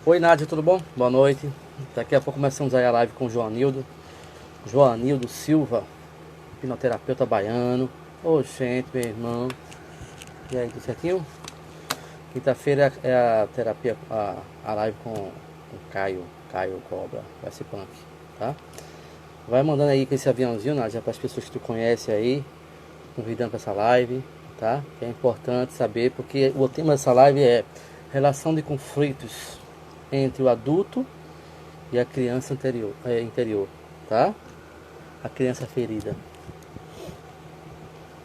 Oi, Nádia, tudo bom? Boa noite. Daqui a pouco começamos aí a live com o Joanildo Silva, hipnoterapeuta baiano. Ô, gente, meu irmão. E aí, tudo certinho? Quinta-feira é a terapia, a live com o Caio Cobra. Vai ser punk, tá? Vai mandando aí com esse aviãozinho, Nádia, para as pessoas que tu conhece aí, convidando para essa live, tá? Que é importante saber, porque o tema dessa live é relação de conflitos entre o adulto e a criança interior, tá? A criança ferida.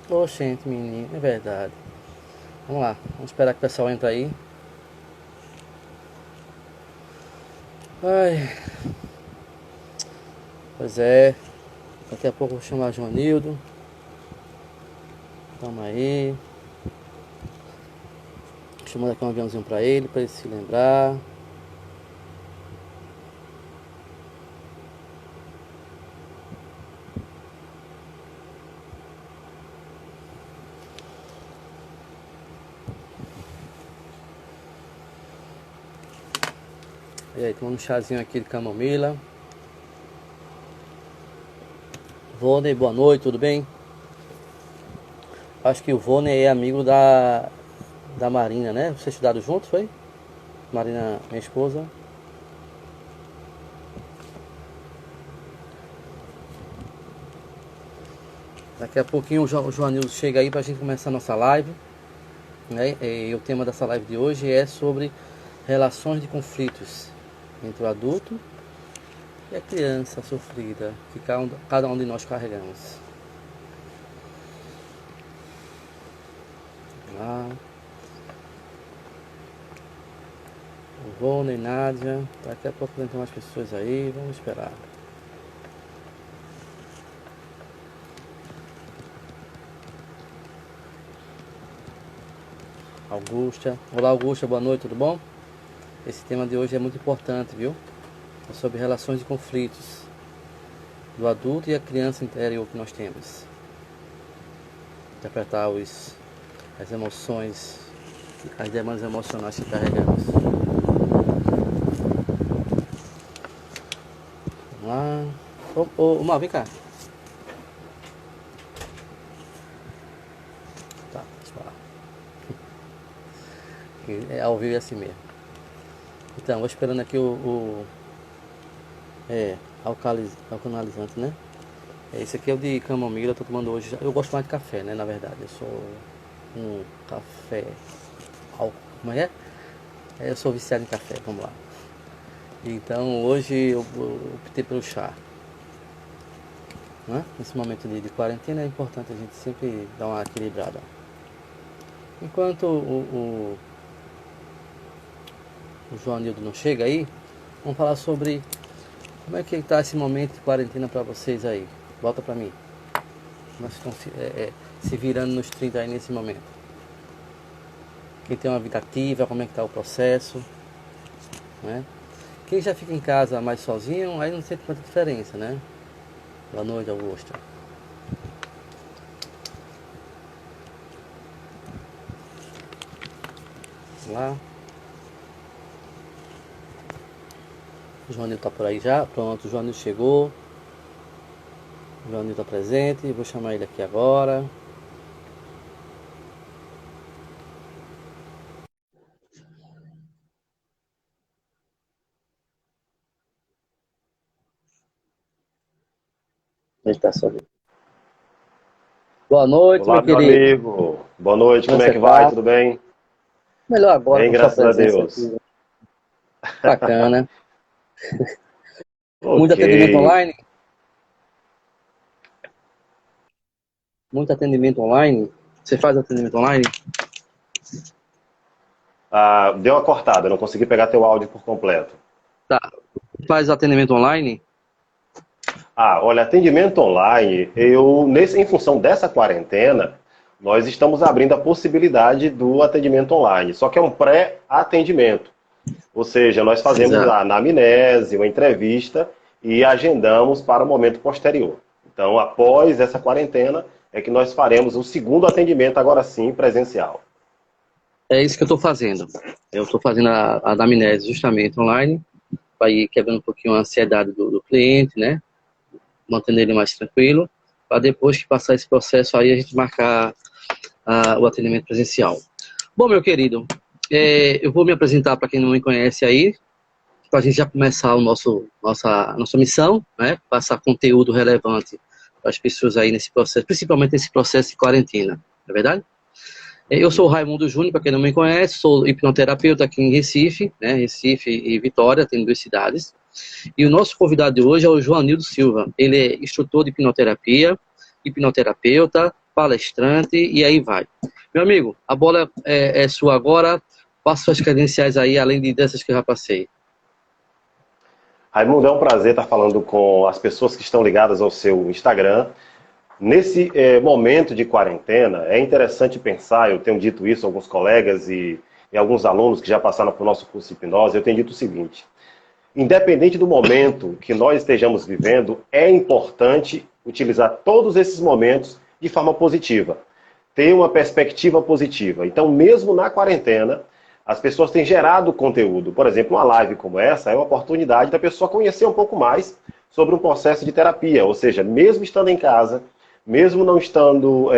Oxente, menino, é verdade. Vamos lá, vamos esperar que o pessoal entre aí. Ai, pois é, daqui a pouco eu vou chamar Joanildo. Calma aí. Chamando aqui um aviãozinho pra ele se lembrar. E aí, tomando um chazinho aqui de camomila. Vônei, boa noite, tudo bem? Acho que o Vônei é amigo da Marina, né? Vocês estudaram juntos, foi? Marina, minha esposa. Daqui a pouquinho o Joanildo chega aí pra gente começar a nossa live, né? E o tema dessa live de hoje é sobre relações de conflitos entre o adulto e a criança sofrida que cada um de nós carregamos. Vamos lá. O Rony, Nádia. Daqui a pouco vão ter mais pessoas aí. Vamos esperar. Augusta. Olá, Augusta. Boa noite, tudo bom? Esse tema de hoje é muito importante, viu? É sobre relações de conflitos do adulto e a criança interior que nós temos. Interpretar as emoções, as demandas emocionais que carregamos. Vamos lá. Ô, Mal, vem cá. Tá, deixa eu falar. É ao vivo é assim mesmo. Então, vou esperando aqui alcanalizante, né? Esse aqui é o de camomila, eu tô tomando hoje. Eu gosto mais de café, né? Na verdade, eu sou um café. Como é? Eu sou viciado em café, vamos lá. Então, hoje eu optei pelo chá. Né? Nesse momento de quarentena é importante a gente sempre dar uma equilibrada. Enquanto o Joanildo não chega aí, vamos falar sobre como é que está esse momento de quarentena para vocês aí. Volta para mim. Nós estamos se virando nos 30 aí nesse momento. Quem tem uma vida ativa, como é que está o processo, né? Quem já fica em casa mais sozinho, aí não sente tanta diferença, né? Boa noite, Augusto. Vamos lá. O Joanildo tá por aí já. Pronto, o Joanildo chegou. O Joanildo tá presente. Vou chamar ele aqui agora. Ele tá só. Boa noite, meu Olá, meu querido. amigo. Boa noite, Como é como que é você que vai? tá? Tudo bem? Melhor agora Bem, com sua graças a presença Deus. aqui. Bacana. Muito Ok. atendimento online? Muito atendimento online? Você faz atendimento online? Ah, deu uma cortada, não consegui pegar teu áudio por completo. Tá. Faz atendimento online? Ah, olha, atendimento online, em função dessa quarentena, nós estamos abrindo a possibilidade do atendimento online, só que é um pré-atendimento. Ou seja, nós fazemos Exato. a anamnese, uma entrevista e agendamos para o momento posterior. Então, após essa quarentena, é que nós faremos o segundo atendimento, agora sim, presencial. É isso que eu estou fazendo. Eu estou fazendo a anamnese justamente online, para ir quebrando um pouquinho a ansiedade do cliente, né? Mantendo ele mais tranquilo, para depois que passar esse processo aí, a gente marcar o atendimento presencial. Bom, meu querido, eu vou me apresentar para quem não me conhece aí, para a gente já começar nossa missão, né? Passar conteúdo relevante para as pessoas aí nesse processo, principalmente nesse processo de quarentena, não é verdade? Eu sou o Raimundo Júnior, para quem não me conhece, sou hipnoterapeuta aqui em Recife, né? Recife e Vitória, tem 2 cidades. E o nosso convidado de hoje é o Joanildo Silva. Ele é instrutor de hipnoterapia, hipnoterapeuta, palestrante e aí vai. Meu amigo, a bola é sua agora. Passe suas credenciais aí, além dessas que eu já passei. Raimundo, é um prazer estar falando com as pessoas que estão ligadas ao seu Instagram. Nesse momento de quarentena, é interessante pensar, eu tenho dito isso a alguns colegas e alguns alunos que já passaram por nosso curso de hipnose, eu tenho dito o seguinte: independente do momento que nós estejamos vivendo, é importante utilizar todos esses momentos de forma positiva, ter uma perspectiva positiva. Então, mesmo na quarentena, as pessoas têm gerado conteúdo. Por exemplo, uma live como essa é uma oportunidade da pessoa conhecer um pouco mais sobre um processo de terapia, ou seja, mesmo estando em casa, mesmo não estando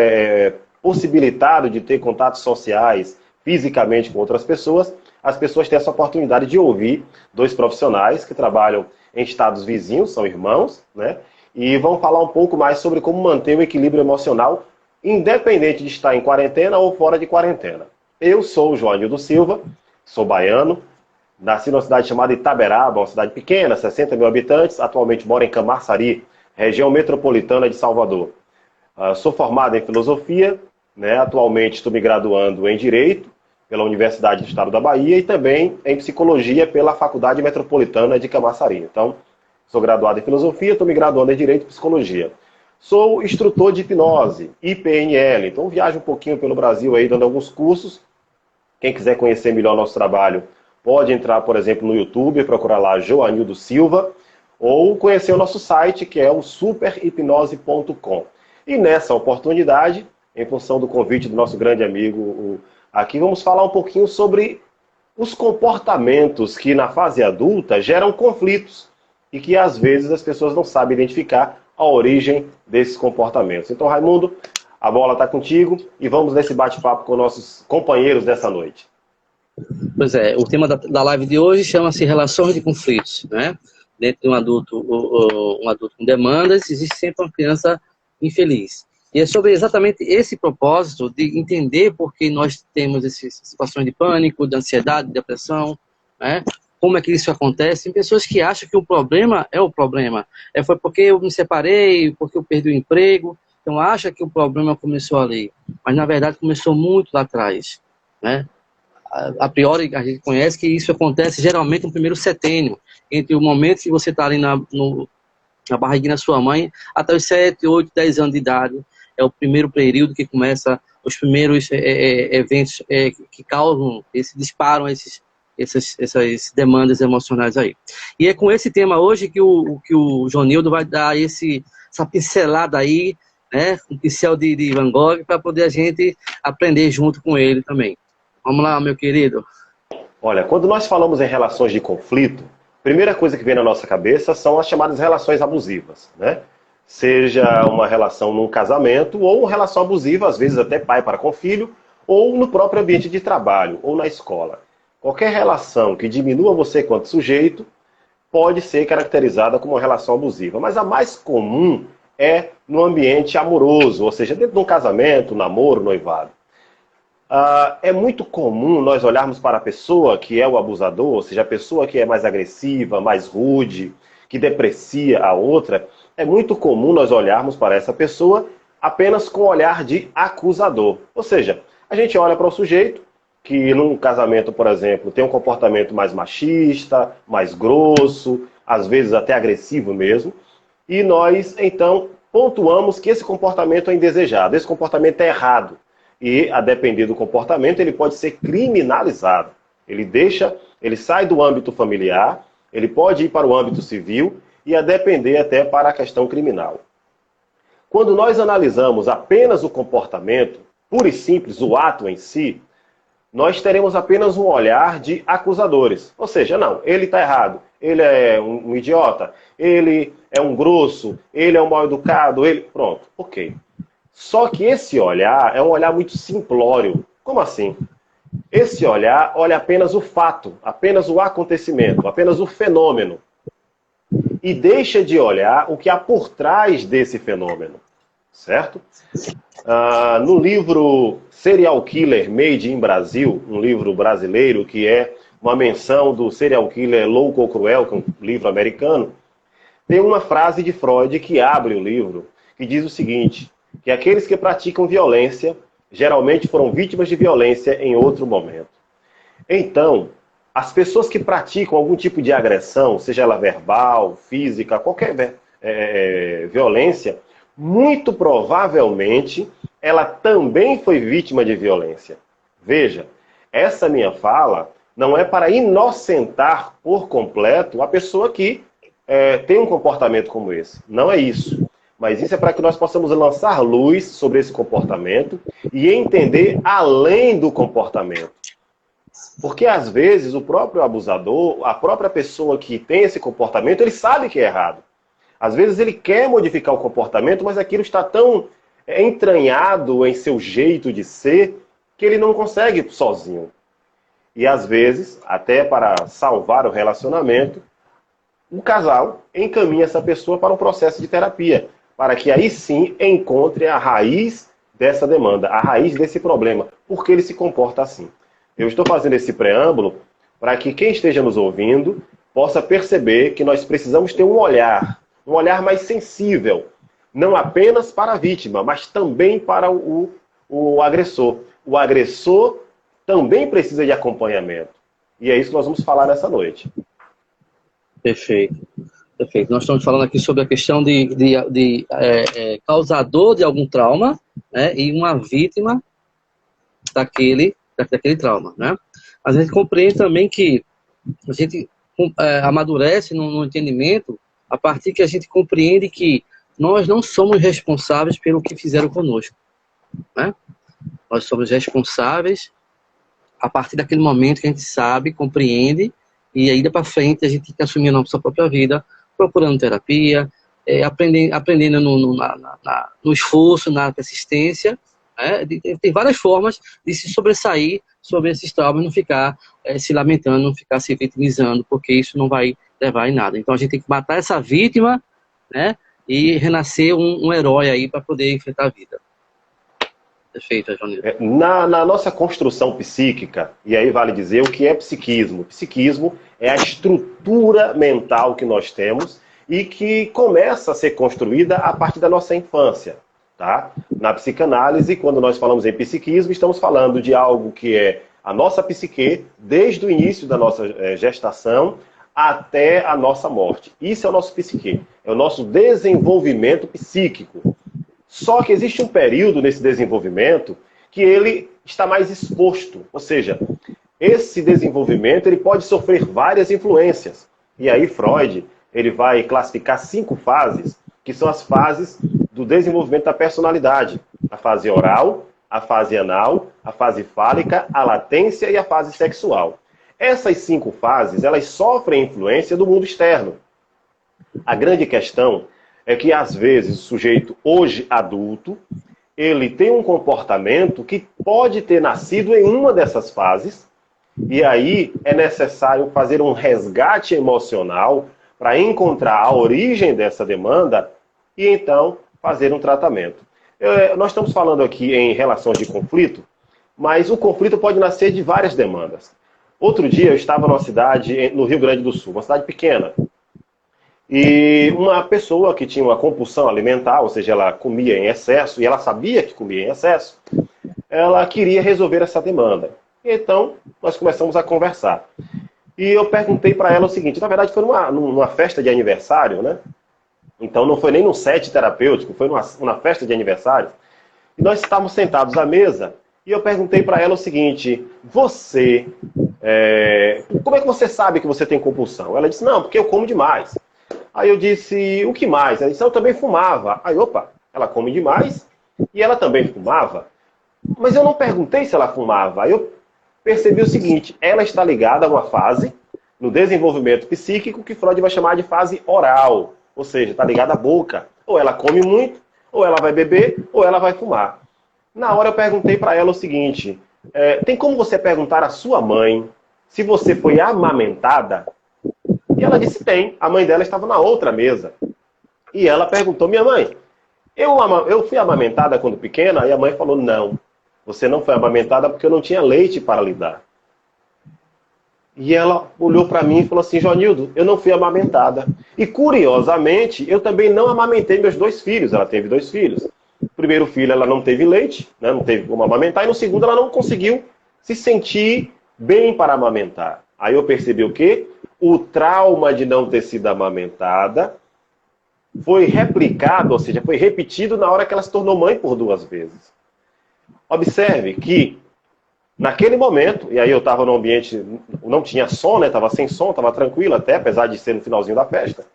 possibilitado de ter contatos sociais fisicamente com outras pessoas, as pessoas têm essa oportunidade de ouvir 2 profissionais que trabalham em estados vizinhos, são irmãos, né? E vão falar um pouco mais sobre como manter o equilíbrio emocional, independente de estar em quarentena ou fora de quarentena. Eu sou o Joanildo Silva, sou baiano, nasci numa cidade chamada Itaberaba, uma cidade pequena, 60 mil habitantes, atualmente moro em Camaçari, região metropolitana de Salvador. Sou formado em filosofia, né? Atualmente estou me graduando em Direito pela Universidade do Estado da Bahia e também em Psicologia pela Faculdade Metropolitana de Camaçari. Então, sou graduado em Filosofia, estou me graduando em Direito e Psicologia. Sou instrutor de hipnose, IPNL, então viajo um pouquinho pelo Brasil aí dando alguns cursos. Quem quiser conhecer melhor nosso trabalho, pode entrar, por exemplo, no YouTube, procurar lá Joanildo Silva, ou conhecer o nosso site, que é o superhipnose.com. E nessa oportunidade, em função do convite do nosso grande amigo aqui, vamos falar um pouquinho sobre os comportamentos que na fase adulta geram conflitos e que às vezes as pessoas não sabem identificar a origem desses comportamentos. Então, Raimundo, a bola está contigo e vamos nesse bate-papo com nossos companheiros dessa noite. Pois é, o tema da live de hoje chama-se relações de conflitos, né? Dentro de um adulto com demandas, existe sempre uma criança infeliz. E é sobre exatamente esse propósito de entender por que nós temos essas situações de pânico, de ansiedade, de depressão, né? Como é que isso acontece? Tem pessoas que acham que o problema é o problema. Foi porque eu me separei, porque eu perdi o emprego. Então acha que o problema começou ali. Mas na verdade começou muito lá atrás, né? A priori, a gente conhece que isso acontece geralmente no primeiro setênio, entre o momento que você está ali na barriguinha da sua mãe, até os 7, 8, 10 anos de idade. É o primeiro período que começa os primeiros eventos que causam, disparam essas demandas emocionais aí. E é com esse tema hoje que o Joanildo vai dar essa pincelada aí, né, um pincel de Van Gogh, para poder a gente aprender junto com ele também. Vamos lá, meu querido. Olha, quando nós falamos em relações de conflito, a primeira coisa que vem na nossa cabeça são as chamadas relações abusivas, né? Seja uma relação num casamento ou uma relação abusiva, às vezes até pai para com filho, ou no próprio ambiente de trabalho, ou na escola. Qualquer relação que diminua você quanto sujeito pode ser caracterizada como uma relação abusiva, mas a mais comum é no ambiente amoroso, ou seja, dentro de um casamento, namoro, noivado. É muito comum nós olharmos para a pessoa que é o abusador, ou seja, a pessoa que é mais agressiva, mais rude, que deprecia a outra. É muito comum nós olharmos para essa pessoa apenas com o olhar de acusador. Ou seja, a gente olha para o sujeito que num casamento, por exemplo, tem um comportamento mais machista, mais grosso, às vezes até agressivo mesmo, e nós, então, pontuamos que esse comportamento é indesejado, esse comportamento é errado. E, a depender do comportamento, ele pode ser criminalizado. Ele sai do âmbito familiar, ele pode ir para o âmbito civil e, a depender, até para a questão criminal. Quando nós analisamos apenas o comportamento, puro e simples, o ato em si, nós teremos apenas um olhar de acusadores. Ou seja, não, ele está errado, ele é um idiota, ele é um grosso, ele é um mal educado, ele... Pronto, ok. Só que esse olhar é um olhar muito simplório. Como assim? Esse olhar olha apenas o fato, apenas o acontecimento, apenas o fenômeno. E deixa de olhar o que há por trás desse fenômeno. Certo? No livro Serial Killer Made in Brasil, um livro brasileiro que é uma menção do serial killer Louco ou Cruel, que é um livro americano, tem uma frase de Freud que abre o livro, que diz o seguinte, que aqueles que praticam violência geralmente foram vítimas de violência em outro momento. Então, as pessoas que praticam algum tipo de agressão, seja ela verbal, física, qualquer violência, muito provavelmente ela também foi vítima de violência. Veja, essa minha fala não é para inocentar por completo a pessoa que tem um comportamento como esse. Não é isso. Mas isso é para que nós possamos lançar luz sobre esse comportamento e entender além do comportamento. Porque às vezes o próprio abusador, a própria pessoa que tem esse comportamento, ele sabe que é errado. Às vezes ele quer modificar o comportamento, mas aquilo está tão entranhado em seu jeito de ser, que ele não consegue sozinho. E às vezes, até para salvar o relacionamento, o casal encaminha essa pessoa para um processo de terapia, para que aí sim encontre a raiz dessa demanda, a raiz desse problema, porque ele se comporta assim. Eu estou fazendo esse preâmbulo para que quem esteja nos ouvindo possa perceber que nós precisamos ter um olhar mais sensível, não apenas para a vítima, mas também para o agressor. O agressor também precisa de acompanhamento. E é isso que nós vamos falar nessa noite. Perfeito. Perfeito. Nós estamos falando aqui sobre a questão de causador de algum trauma, né, e uma vítima daquele trauma, né? A gente compreende também que a gente amadurece no entendimento a partir que a gente compreende que nós não somos responsáveis pelo que fizeram conosco, né? Nós somos responsáveis a partir daquele momento que a gente sabe, compreende, e aí para frente a gente tem que assumir a nossa própria vida, procurando terapia, aprendendo no esforço, na persistência, né? Tem várias formas de se sobressair sobre esses traumas, não ficar se lamentando, não ficar se vitimizando, porque isso não vai levar em nada. Então a gente tem que matar essa vítima, né, e renascer um herói aí para poder enfrentar a vida. Perfeito, Johnny. Na nossa construção psíquica, e aí vale dizer o que é psiquismo. Psiquismo é a estrutura mental que nós temos e que começa a ser construída a partir da nossa infância. Tá? Na psicanálise, quando nós falamos em psiquismo, estamos falando de algo que é a nossa psique, desde o início da nossa gestação até a nossa morte. Isso é o nosso psique, é o nosso desenvolvimento psíquico. Só que existe um período nesse desenvolvimento que ele está mais exposto. Ou seja, esse desenvolvimento ele pode sofrer várias influências. E aí Freud ele vai classificar 5 fases, que são as fases do desenvolvimento da personalidade. A fase oral, a fase anal, a fase fálica, a latência e a fase sexual. Essas 5 fases, elas sofrem influência do mundo externo. A grande questão é que, às vezes, o sujeito, hoje adulto, ele tem um comportamento que pode ter nascido em uma dessas fases, e aí é necessário fazer um resgate emocional para encontrar a origem dessa demanda e, então, fazer um tratamento. Nós estamos falando aqui em relações de conflito, mas o conflito pode nascer de várias demandas. Outro dia eu estava numa cidade no Rio Grande do Sul, uma cidade pequena, e uma pessoa que tinha uma compulsão alimentar, ou seja, ela comia em excesso, e ela sabia que comia em excesso, ela queria resolver essa demanda. Então, nós começamos a conversar. E eu perguntei para ela o seguinte, na verdade foi numa festa de aniversário, né? Então não foi nem num set terapêutico, foi numa festa de aniversário. E nós estávamos sentados à mesa, e eu perguntei para ela o seguinte, como é que você sabe que você tem compulsão? Ela disse, não, porque eu como demais. Aí eu disse, o que mais? Ela disse, eu também fumava. Aí, opa, ela come demais e ela também fumava. Mas eu não perguntei se ela fumava. Aí eu percebi o seguinte: ela está ligada a uma fase no desenvolvimento psíquico que Freud vai chamar de fase oral, ou seja, está ligada à boca. Ou ela come muito, ou ela vai beber, ou ela vai fumar. Na hora eu perguntei para ela o seguinte: tem como você perguntar à sua mãe se você foi amamentada? E ela disse tem. A mãe dela estava na outra mesa. E ela perguntou: minha mãe, eu fui amamentada quando pequena? E a mãe falou: não, você não foi amamentada porque eu não tinha leite para lhe dar. E ela olhou para mim e falou assim: Joanildo, eu não fui amamentada. E curiosamente, eu também não amamentei meus 2 filhos. Ela teve 2 filhos. O primeiro filho ela não teve leite, né, não teve como amamentar. E no segundo ela não conseguiu se sentir bem para amamentar. Aí eu percebi o quê? O trauma de não ter sido amamentada foi replicado, ou seja, foi repetido na hora que ela se tornou mãe por 2 vezes. Observe que naquele momento, e aí eu estava no ambiente, não tinha som, né? Estava sem som, estava tranquilo até, apesar de ser no finalzinho da festa.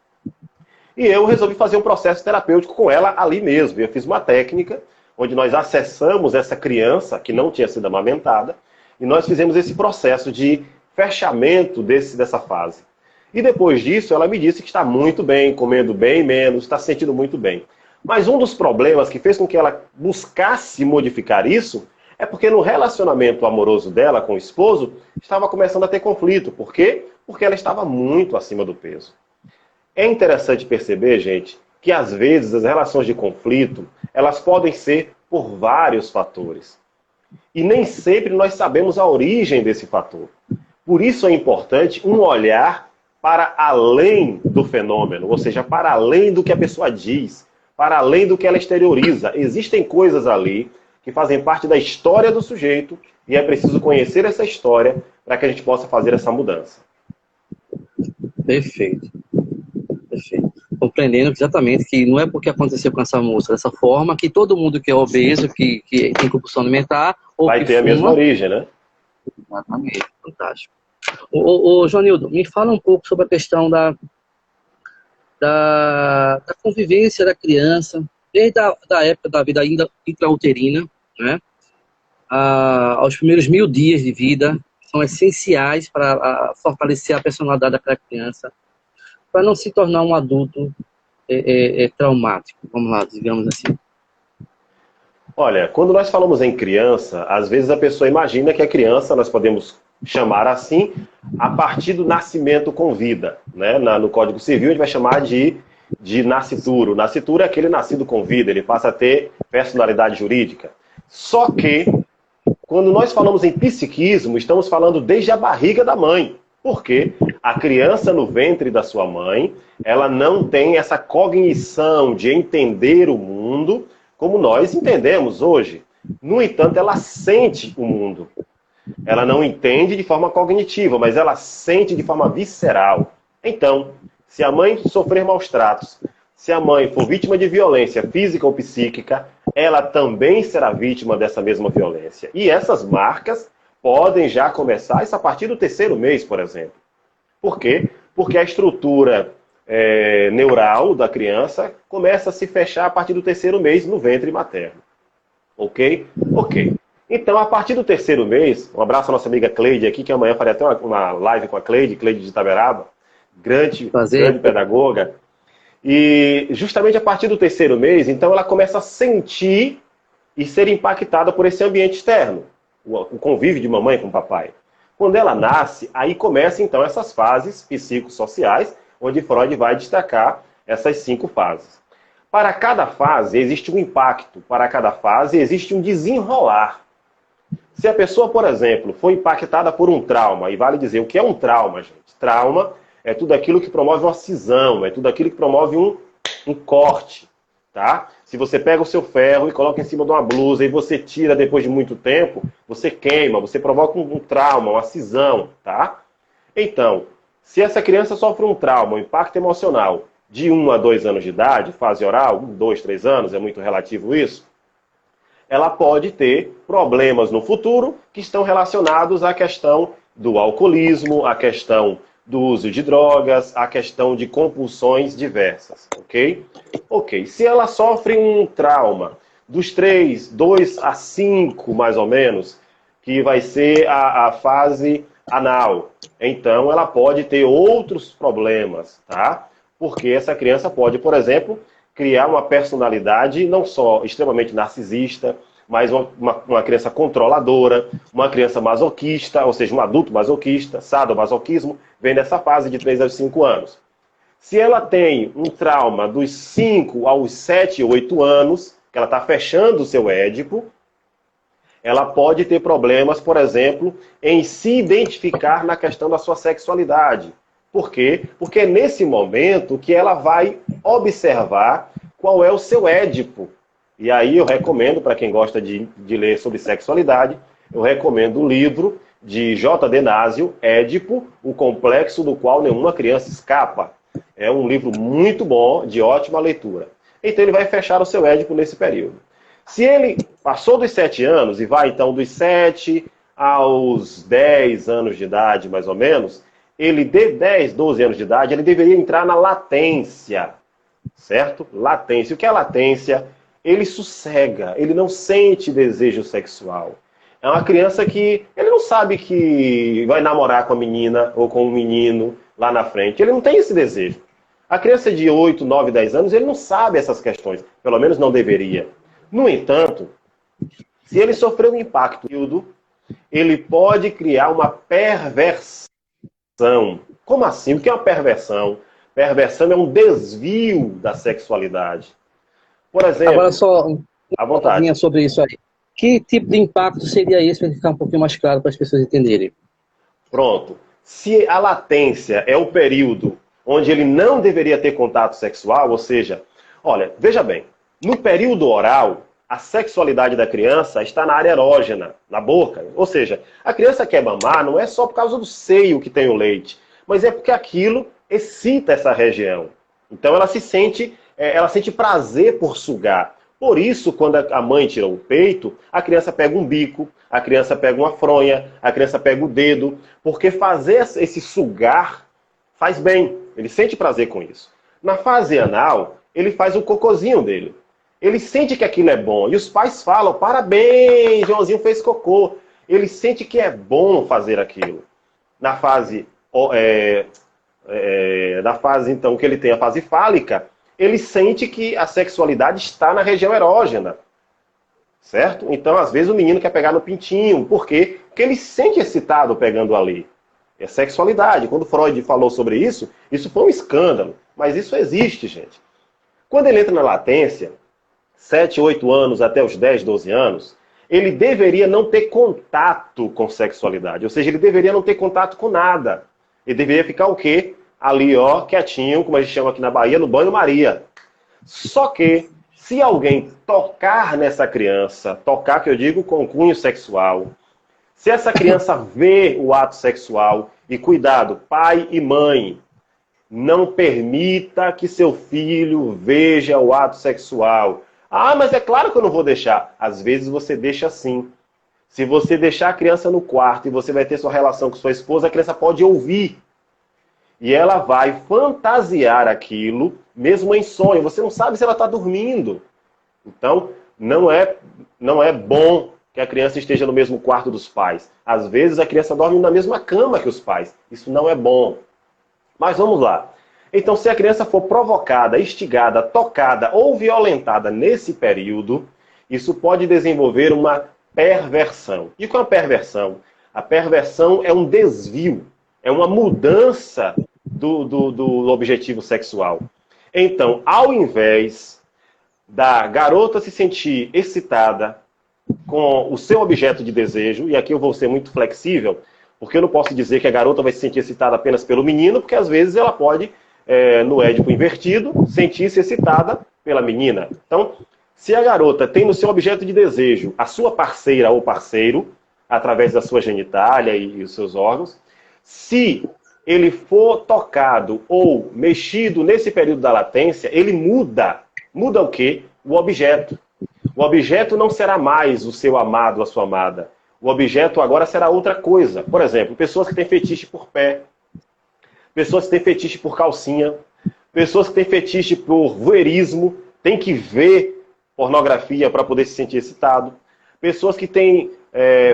E eu resolvi fazer um processo terapêutico com ela ali mesmo. Eu fiz uma técnica onde nós acessamos essa criança que não tinha sido amamentada e nós fizemos esse processo de fechamento dessa fase. E depois disso, ela me disse que está muito bem, comendo bem menos, está se sentindo muito bem. Mas um dos problemas que fez com que ela buscasse modificar isso é porque no relacionamento amoroso dela com o esposo, estava começando a ter conflito. Por quê? Porque ela estava muito acima do peso. É interessante perceber, gente, que às vezes as relações de conflito, elas podem ser por vários fatores. E nem sempre nós sabemos a origem desse fator. Por isso é importante um olhar para além do fenômeno, ou seja, para além do que a pessoa diz, para além do que ela exterioriza. Existem coisas ali que fazem parte da história do sujeito e é preciso conhecer essa história para que a gente possa fazer essa mudança. Perfeito. Perfeito. Compreendendo exatamente que não é porque aconteceu com essa moça dessa forma que todo mundo que é obeso, que tem compulsão alimentar ou vai que ter fuma, a mesma origem, né? Exatamente. Fantástico. Ô, Joanildo, me fala um pouco sobre a questão da convivência da criança, desde a época da vida ainda intrauterina, né, aos primeiros 1000 dias de vida, são essenciais para fortalecer a personalidade daquela criança, para não se tornar um adulto traumático, vamos lá, digamos assim. Olha, quando nós falamos em criança, às vezes a pessoa imagina que a criança, nós podemos chamar assim, a partir do nascimento com vida, né? No Código Civil a gente vai chamar de nascituro. O nascituro é aquele nascido com vida, ele passa a ter personalidade jurídica. Só que, quando nós falamos em psiquismo, estamos falando desde a barriga da mãe. Por quê? A criança no ventre da sua mãe, ela não tem essa cognição de entender o mundo como nós entendemos hoje. No entanto, ela sente o mundo. Ela não entende de forma cognitiva, mas ela sente de forma visceral. Então, se a mãe sofrer maus tratos, se a mãe for vítima de violência física ou psíquica, ela também será vítima dessa mesma violência. E essas marcas podem já começar a partir do 3º mês, por exemplo. Por quê? Porque a estrutura neural da criança começa a se fechar a partir do 3º mês no ventre materno. Ok? Ok. Então, a partir do 3º mês, um abraço à nossa amiga Cleide aqui, que amanhã farei até uma live com a Cleide de Itaberaba, grande pedagoga. E justamente a partir do 3º mês, então ela começa a sentir e ser impactada por esse ambiente externo, o convívio de mamãe com papai. Quando ela nasce, aí começam então essas fases psicossociais, onde Freud vai destacar essas 5 fases. Para cada fase existe um impacto, para cada fase existe um desenrolar. Se a pessoa, por exemplo, foi impactada por um trauma, e vale dizer o que é um trauma, gente? Trauma é tudo aquilo que promove uma cisão, é tudo aquilo que promove um corte, tá? Se você pega o seu ferro e coloca em cima de uma blusa e você tira depois de muito tempo, você queima, você provoca um trauma, uma cisão, tá? Então, se essa criança sofre um trauma, um impacto emocional de 1 a 2 anos de idade, fase oral, 1, 2, 3 anos, é muito relativo isso, ela pode ter problemas no futuro que estão relacionados à questão do alcoolismo, à questão do uso de drogas, à questão de compulsões diversas, ok? Ok, se ela sofre um trauma dos 2 a 5, mais ou menos, que vai ser a fase anal. Então, ela pode ter outros problemas, tá? Porque essa criança pode, por exemplo, criar uma personalidade não só extremamente narcisista, mas uma criança controladora, uma criança masoquista, ou seja, um adulto masoquista, sadomasoquismo, vem nessa fase de 3 aos 5 anos. Se ela tem um trauma dos 5 aos 7, 8 anos, que ela está fechando o seu édipo, ela pode ter problemas, por exemplo, em se identificar na questão da sua sexualidade. Por quê? Porque é nesse momento que ela vai observar qual é o seu édipo. E aí eu recomendo, para quem gosta de ler sobre sexualidade, eu recomendo o livro de J.D. Násio, Édipo, o complexo do qual nenhuma criança escapa. É um livro muito bom, de ótima leitura. Então ele vai fechar o seu édipo nesse período. Se ele passou dos 7 anos e vai então dos 7 aos 10 anos de idade, mais ou menos, ele de 10, 12 anos de idade, ele deveria entrar na latência, certo? Latência. O que é latência? Ele sossega, ele não sente desejo sexual. É uma criança que ele não sabe que vai namorar com a menina ou com o menino lá na frente. Ele não tem esse desejo. A criança de 8, 9, 10 anos, ele não sabe essas questões. Pelo menos não deveria. No entanto, se ele sofreu um impacto, ele pode criar uma perversão. Como assim? O que é uma perversão? Perversão é um desvio da sexualidade. Por exemplo... Agora só à vontade. Sobre isso aí. Que tipo de impacto seria esse, para ficar um pouquinho mais claro para as pessoas entenderem? Pronto. Se a latência é o período onde ele não deveria ter contato sexual, ou seja, olha, veja bem, no período oral, a sexualidade da criança está na área erógena, na boca. Ou seja, a criança quer mamar não é só por causa do seio que tem o leite, mas é porque aquilo excita essa região. Então ela sente prazer por sugar. Por isso, quando a mãe tira o peito, a criança pega um bico, a criança pega uma fronha, a criança pega o dedo, porque fazer esse sugar faz bem. Ele sente prazer com isso. Na fase anal, ele faz o cocôzinho dele. Ele sente que aquilo é bom. E os pais falam, parabéns, Joãozinho fez cocô. Ele sente que é bom fazer aquilo. Na fase, então, que ele tem a fase fálica, ele sente que a sexualidade está na região erógena. Certo? Então, às vezes, o menino quer pegar no pintinho. Por quê? Porque ele se sente excitado pegando ali. É sexualidade. Quando Freud falou sobre isso, isso foi um escândalo. Mas isso existe, gente. Quando ele entra na latência, 7, 8 anos até os 10, 12 anos, ele deveria não ter contato com sexualidade. Ou seja, ele deveria não ter contato com nada. Ele deveria ficar o quê? Ali, ó, quietinho, como a gente chama aqui na Bahia, no banho-maria. Só que, se alguém tocar nessa criança, tocar, que eu digo, com cunho sexual, se essa criança vê o ato sexual, e cuidado, pai e mãe, não permita que seu filho veja o ato sexual. Ah, mas é claro que eu não vou deixar. Às vezes você deixa sim. Se você deixar a criança no quarto e você vai ter sua relação com sua esposa, a criança pode ouvir. E ela vai fantasiar aquilo, mesmo em sonho. Você não sabe se ela está dormindo. Então, não é bom que a criança esteja no mesmo quarto dos pais. Às vezes a criança dorme na mesma cama que os pais. Isso não é bom. Mas vamos lá. Então, se a criança for provocada, instigada, tocada ou violentada nesse período, isso pode desenvolver uma perversão. E com a perversão? A perversão é um desvio, é uma mudança do objetivo sexual. Então, ao invés da garota se sentir excitada com o seu objeto de desejo, e aqui eu vou ser muito flexível, porque eu não posso dizer que a garota vai se sentir excitada apenas pelo menino, porque às vezes ela pode, no édipo invertido, sentir-se excitada pela menina. Então, se a garota tem no seu objeto de desejo a sua parceira ou parceiro, através da sua genitália e os seus órgãos, se ele for tocado ou mexido nesse período da latência, ele muda. Muda o quê? O objeto. O objeto não será mais o seu amado, a sua amada. O objeto agora será outra coisa. Por exemplo, pessoas que têm fetiche por pé, pessoas que têm fetiche por calcinha, pessoas que têm fetiche por voyeurismo, tem que ver pornografia para poder se sentir excitado, pessoas que têm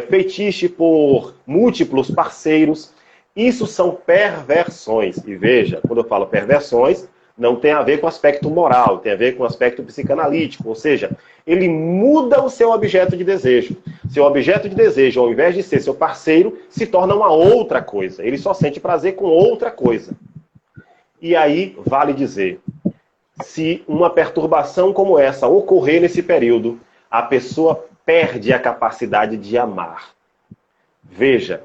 feitiço por múltiplos parceiros. Isso são perversões. E veja, quando eu falo perversões, não tem a ver com o aspecto moral, tem a ver com o aspecto psicanalítico. Ou seja, ele muda o seu objeto de desejo. Seu objeto de desejo, ao invés de ser seu parceiro, se torna uma outra coisa. Ele só sente prazer com outra coisa. E aí, vale dizer, se uma perturbação como essa ocorrer nesse período, a pessoa perde a capacidade de amar. Veja,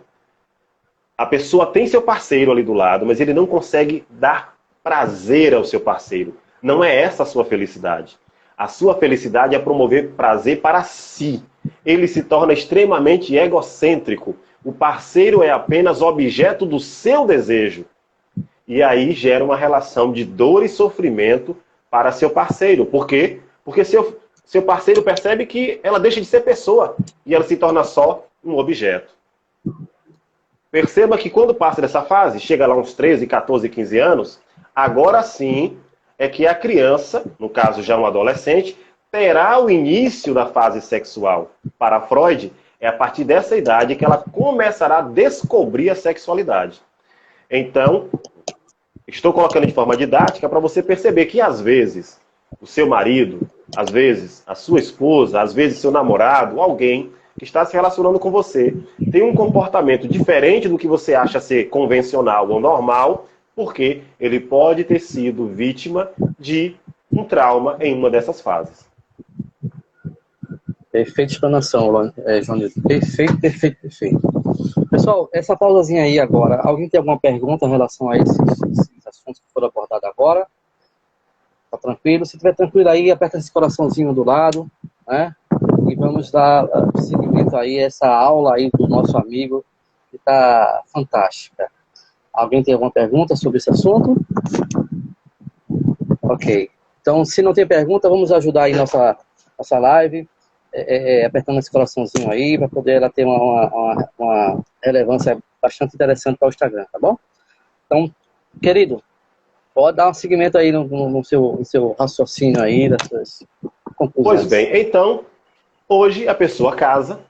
a pessoa tem seu parceiro ali do lado, mas ele não consegue dar prazer ao seu parceiro. Não é essa a sua felicidade. A sua felicidade é promover prazer para si. Ele se torna extremamente egocêntrico. O parceiro é apenas objeto do seu desejo. E aí gera uma relação de dor e sofrimento para seu parceiro. Por quê? Porque seu parceiro percebe que ela deixa de ser pessoa e ela se torna só um objeto. Perceba que quando passa dessa fase, chega lá uns 13, 14, 15 anos, agora sim é que a criança, no caso já um adolescente, terá o início da fase sexual. Para Freud, é a partir dessa idade que ela começará a descobrir a sexualidade. Então, estou colocando de forma didática para você perceber que, às vezes, o seu marido, às vezes, a sua esposa, às vezes, seu namorado, alguém que está se relacionando com você, tem um comportamento diferente do que você acha ser convencional ou normal, porque ele pode ter sido vítima de um trauma em uma dessas fases. Perfeita explanação, João Nilton. Perfeito, perfeito, perfeito. Pessoal, essa pausazinha aí agora, alguém tem alguma pergunta em relação a esses assuntos que foram abordados agora? Tá tranquilo? Se estiver tranquilo aí, aperta esse coraçãozinho do lado, né? E vamos dar seguimento aí a essa aula aí do nosso amigo, que tá fantástica. Alguém tem alguma pergunta sobre esse assunto? Ok. Então, se não tem pergunta, vamos ajudar aí nossa live, apertando esse coraçãozinho aí, para poder ela ter uma relevância bastante interessante para o Instagram, tá bom? Então, querido, pode dar um seguimento aí no seu raciocínio aí, das suas conclusões. Pois bem, então, hoje a pessoa casa,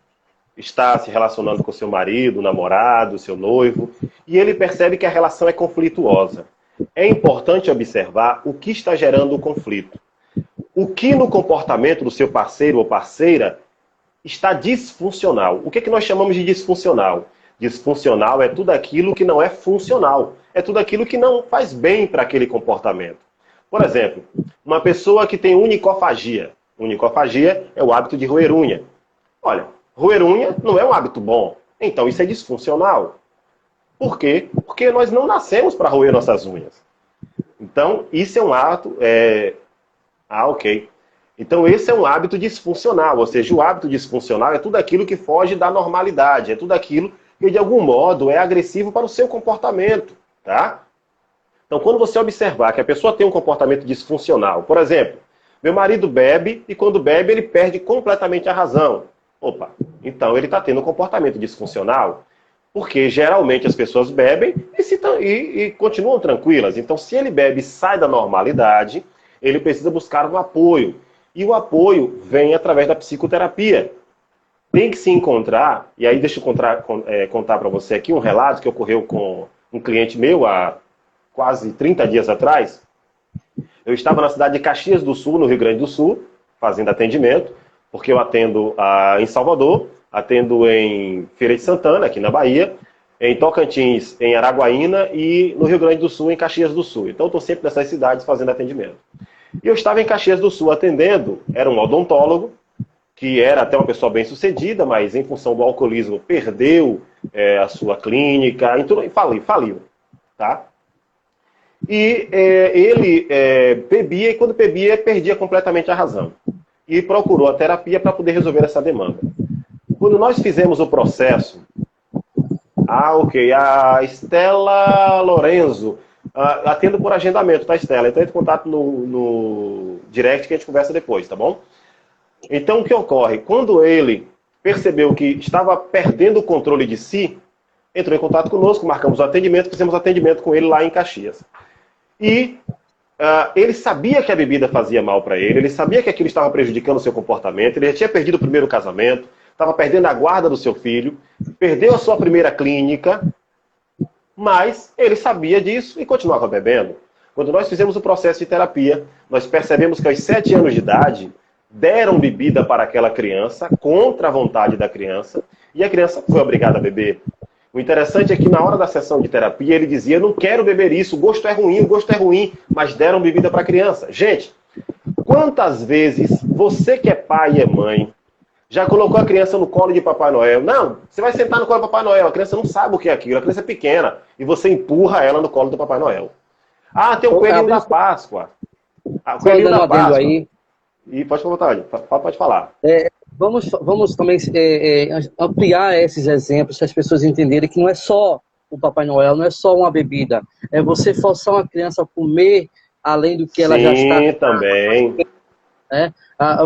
está se relacionando com seu marido, namorado, seu noivo, e ele percebe que a relação é conflituosa. É importante observar o que está gerando o conflito. O que no comportamento do seu parceiro ou parceira está disfuncional. O que é que nós chamamos de disfuncional? Disfuncional é tudo aquilo que não é funcional. É tudo aquilo que não faz bem para aquele comportamento. Por exemplo, uma pessoa que tem unicofagia. Unicofagia é o hábito de roer unha. Olha, roer unha não é um hábito bom. Então isso é disfuncional. Por quê? Porque nós não nascemos para roer nossas unhas. Então, isso é um hábito... ok. Então esse é um hábito disfuncional. Ou seja, o hábito disfuncional é tudo aquilo que foge da normalidade. É tudo aquilo que de algum modo é agressivo para o seu comportamento. Tá? Então quando você observar que a pessoa tem um comportamento disfuncional, por exemplo, meu marido bebe e quando bebe ele perde completamente a razão. Opa, então ele está tendo um comportamento disfuncional, porque geralmente as pessoas bebem e continuam tranquilas. Então se ele bebe e sai da normalidade, ele precisa buscar um apoio. E o apoio vem através da psicoterapia. Tem que se encontrar, e aí deixa eu contar para você aqui um relato que ocorreu com um cliente meu há quase 30 dias atrás. Eu estava na cidade de Caxias do Sul, no Rio Grande do Sul, fazendo atendimento, porque eu atendo em Salvador, atendo em Feira de Santana, aqui na Bahia, em Tocantins, em Araguaína e no Rio Grande do Sul, em Caxias do Sul. Então eu estou sempre nessas cidades fazendo atendimento. E eu estava em Caxias do Sul atendendo, era um odontólogo, que era até uma pessoa bem sucedida, mas em função do alcoolismo perdeu a sua clínica, entrou e faliu. Tá? E ele bebia, e quando bebia, perdia completamente a razão. E procurou a terapia para poder resolver essa demanda. Quando nós fizemos o processo, ok, a Estela Lorenzo, atendo por agendamento, tá, Estela? Então entre em contato no direct que a gente conversa depois, tá bom? Então o que ocorre? Quando ele percebeu que estava perdendo o controle de si, entrou em contato conosco, marcamos o atendimento, fizemos atendimento com ele lá em Caxias. E ele sabia que a bebida fazia mal para ele, ele sabia que aquilo estava prejudicando o seu comportamento, ele já tinha perdido o primeiro casamento, estava perdendo a guarda do seu filho, perdeu a sua primeira clínica, mas ele sabia disso e continuava bebendo. Quando nós fizemos o processo de terapia, nós percebemos que aos 7 anos de idade, deram bebida para aquela criança, contra a vontade da criança, e a criança foi obrigada a beber. O interessante é que na hora da sessão de terapia, ele dizia, não quero beber isso, o gosto é ruim, mas deram bebida para a criança. Gente, quantas vezes você que é pai e é mãe, já colocou a criança no colo de Papai Noel? Não, você vai sentar no colo do Papai Noel, a criança não sabe o que é aquilo, a criança é pequena, e você empurra ela no colo do Papai Noel. Ah, tem o coelhinho da Páscoa. O coelhinho da Páscoa. Aí. E pode falar, pode falar. Vamos também ampliar esses exemplos para as pessoas entenderem que não é só o Papai Noel, não é só uma bebida. É você forçar uma criança a comer além do que ela já está. Sim, também.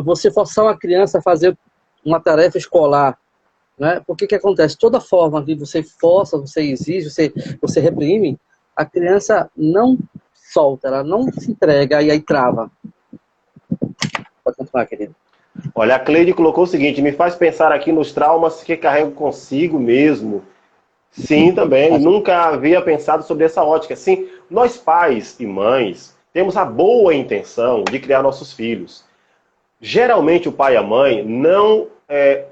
Você forçar uma criança a fazer uma tarefa escolar. Né? Porque que acontece? Toda forma que você força, você exige, você reprime, a criança não solta, ela não se entrega e aí trava. Pode continuar, querido. Olha, a Cleide colocou o seguinte, me faz pensar aqui nos traumas que carrego consigo mesmo. Sim, também. Nunca havia pensado sobre essa ótica. Sim, nós pais e mães temos a boa intenção de criar nossos filhos. Geralmente o pai e a mãe não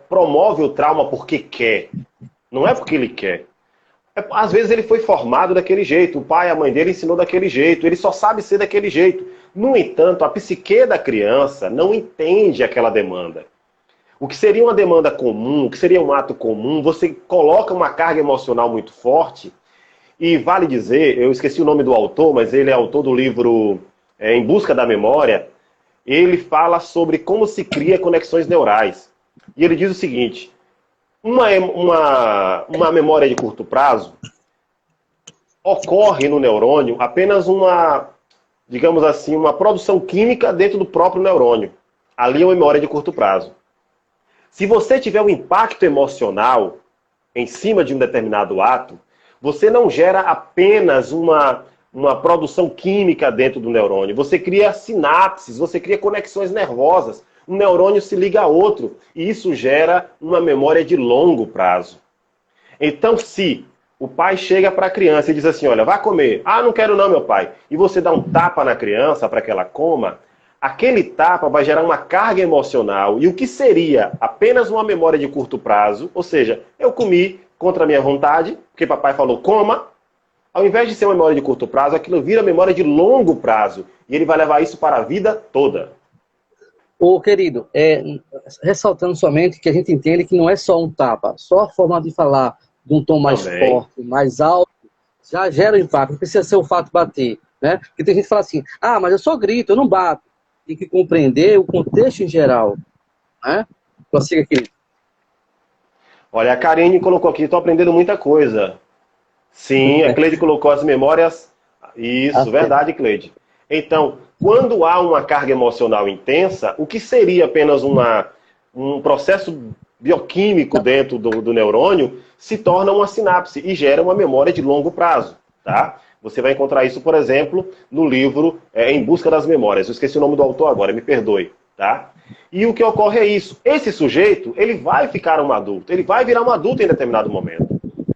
promove o trauma porque quer. Não é porque ele quer. Às vezes ele foi formado daquele jeito, o pai e a mãe dele ensinou daquele jeito, ele só sabe ser daquele jeito. No entanto, a psique da criança não entende aquela demanda. O que seria uma demanda comum, o que seria um ato comum, você coloca uma carga emocional muito forte, e vale dizer, eu esqueci o nome do autor, mas ele é autor do livro Em Busca da Memória, ele fala sobre como se cria conexões neurais. E ele diz o seguinte, uma memória de curto prazo ocorre no neurônio apenas digamos assim, uma produção química dentro do próprio neurônio. Ali é uma memória de curto prazo. Se você tiver um impacto emocional em cima de um determinado ato, você não gera apenas uma produção química dentro do neurônio. Você cria sinapses, você cria conexões nervosas. Um neurônio se liga a outro e isso gera uma memória de longo prazo. Então, se o pai chega para a criança e diz assim, olha, vá comer. Ah, não quero não, meu pai. E você dá um tapa na criança para que ela coma, aquele tapa vai gerar uma carga emocional. E o que seria apenas uma memória de curto prazo, ou seja, eu comi contra a minha vontade, porque papai falou coma, ao invés de ser uma memória de curto prazo, aquilo vira memória de longo prazo. E ele vai levar isso para a vida toda. Ô, querido, ressaltando somente que a gente entende que não é só um tapa, só a forma de falar de um tom mais forte, mais alto, já gera impacto, não precisa ser o fato de bater, né? Porque tem gente que fala assim, ah, mas eu só grito, eu não bato. Tem que compreender o contexto em geral, né? Prossiga aqui. Olha, a Karine colocou aqui, estou aprendendo muita coisa. Sim, a Cleide colocou as memórias. Isso, verdade, Cleide. Então, quando há uma carga emocional intensa, o que seria apenas um processo bioquímico dentro do neurônio se torna uma sinapse e gera uma memória de longo prazo. Tá? Você vai encontrar isso, por exemplo, no livro Em Busca das Memórias. Eu esqueci o nome do autor agora, me perdoe. Tá? E o que ocorre é isso. Esse sujeito, ele vai ficar um adulto, ele vai virar um adulto em determinado momento.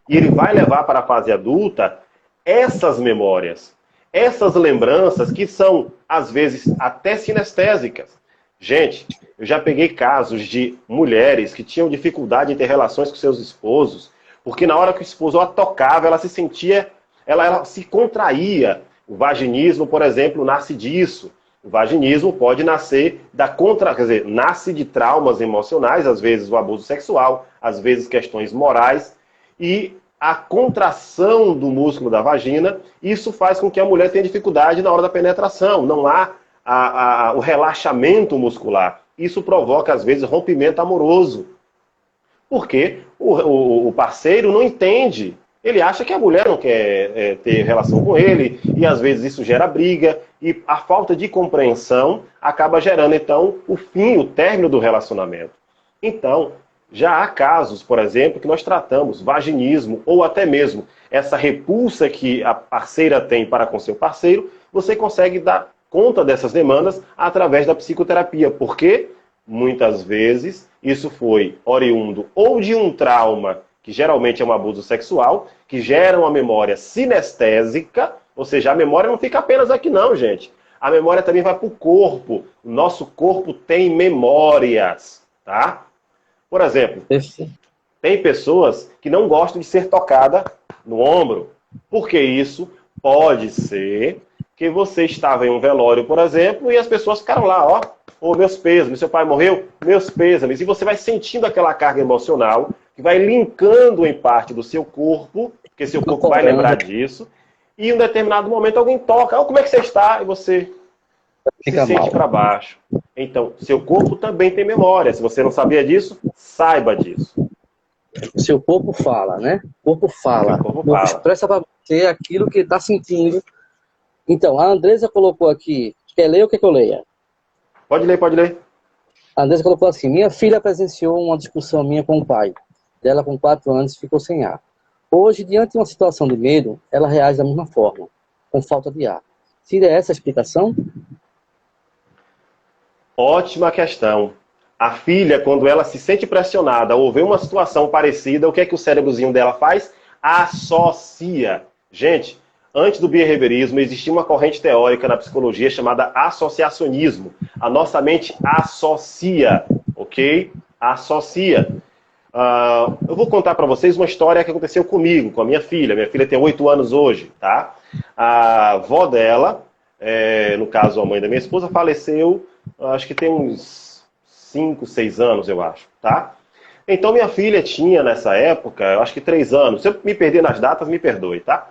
E ele vai levar para a fase adulta essas memórias, essas lembranças que são, às vezes, até sinestésicas. Gente, eu já peguei casos de mulheres que tinham dificuldade em ter relações com seus esposos, porque na hora que o esposo a tocava, ela se sentia, ela se contraía. O vaginismo, por exemplo, nasce disso. O vaginismo pode nascer quer dizer, nasce de traumas emocionais, às vezes o abuso sexual, às vezes questões morais, e a contração do músculo da vagina, isso faz com que a mulher tenha dificuldade na hora da penetração. Não há o relaxamento muscular. Isso provoca, às vezes, rompimento amoroso. Porque o parceiro não entende. Ele acha que a mulher não quer ter relação com ele, e às vezes isso gera briga, e a falta de compreensão acaba gerando, então, o fim, o término do relacionamento. Então, já há casos, por exemplo, que nós tratamos vaginismo, ou até mesmo essa repulsa que a parceira tem para com seu parceiro, você consegue dar conta dessas demandas através da psicoterapia, porque muitas vezes, isso foi oriundo ou de um trauma, que geralmente é um abuso sexual, que gera uma memória sinestésica, ou seja, a memória não fica apenas aqui não, gente. A memória também vai para o corpo. O nosso corpo tem memórias, tá? Por exemplo, tem pessoas que não gostam de ser tocada no ombro. Porque isso pode ser que você estava em um velório, por exemplo, e as pessoas ficaram lá, ó, oh, meus pêsames, seu pai morreu, meus pêsames. E você vai sentindo aquela carga emocional, que vai linkando em parte do seu corpo, porque seu corpo vai lembrar disso. E em um determinado momento alguém toca, oh, como é que você está? E você se sente para baixo. Então, seu corpo também tem memória. Se você não sabia disso, saiba disso. Seu corpo fala, né? O corpo fala. O corpo expressa para você aquilo que está sentindo. Então, a Andresa colocou aqui. Quer ler ou quer que eu leia? Pode ler, pode ler. A Andresa colocou assim: minha filha presenciou uma discussão minha com o pai. Dela com 4 anos ficou sem ar. Hoje, diante de uma situação de medo, ela reage da mesma forma, com falta de ar. Seria essa a explicação? Ótima questão. A filha, quando ela se sente pressionada ou vê uma situação parecida, o que é que o cérebrozinho dela faz? Associa. Gente, antes do behaviorismo, existia uma corrente teórica na psicologia chamada associacionismo. A nossa mente associa, ok? Associa. Eu vou contar para vocês uma história que aconteceu comigo, com a minha filha. Minha filha tem 8 anos hoje, tá? A avó dela, no caso a mãe da minha esposa, faleceu, acho que tem uns 5, 6 anos, eu acho, tá? Então minha filha tinha nessa época, eu acho que 3 anos. Se eu me perder nas datas, me perdoe, tá?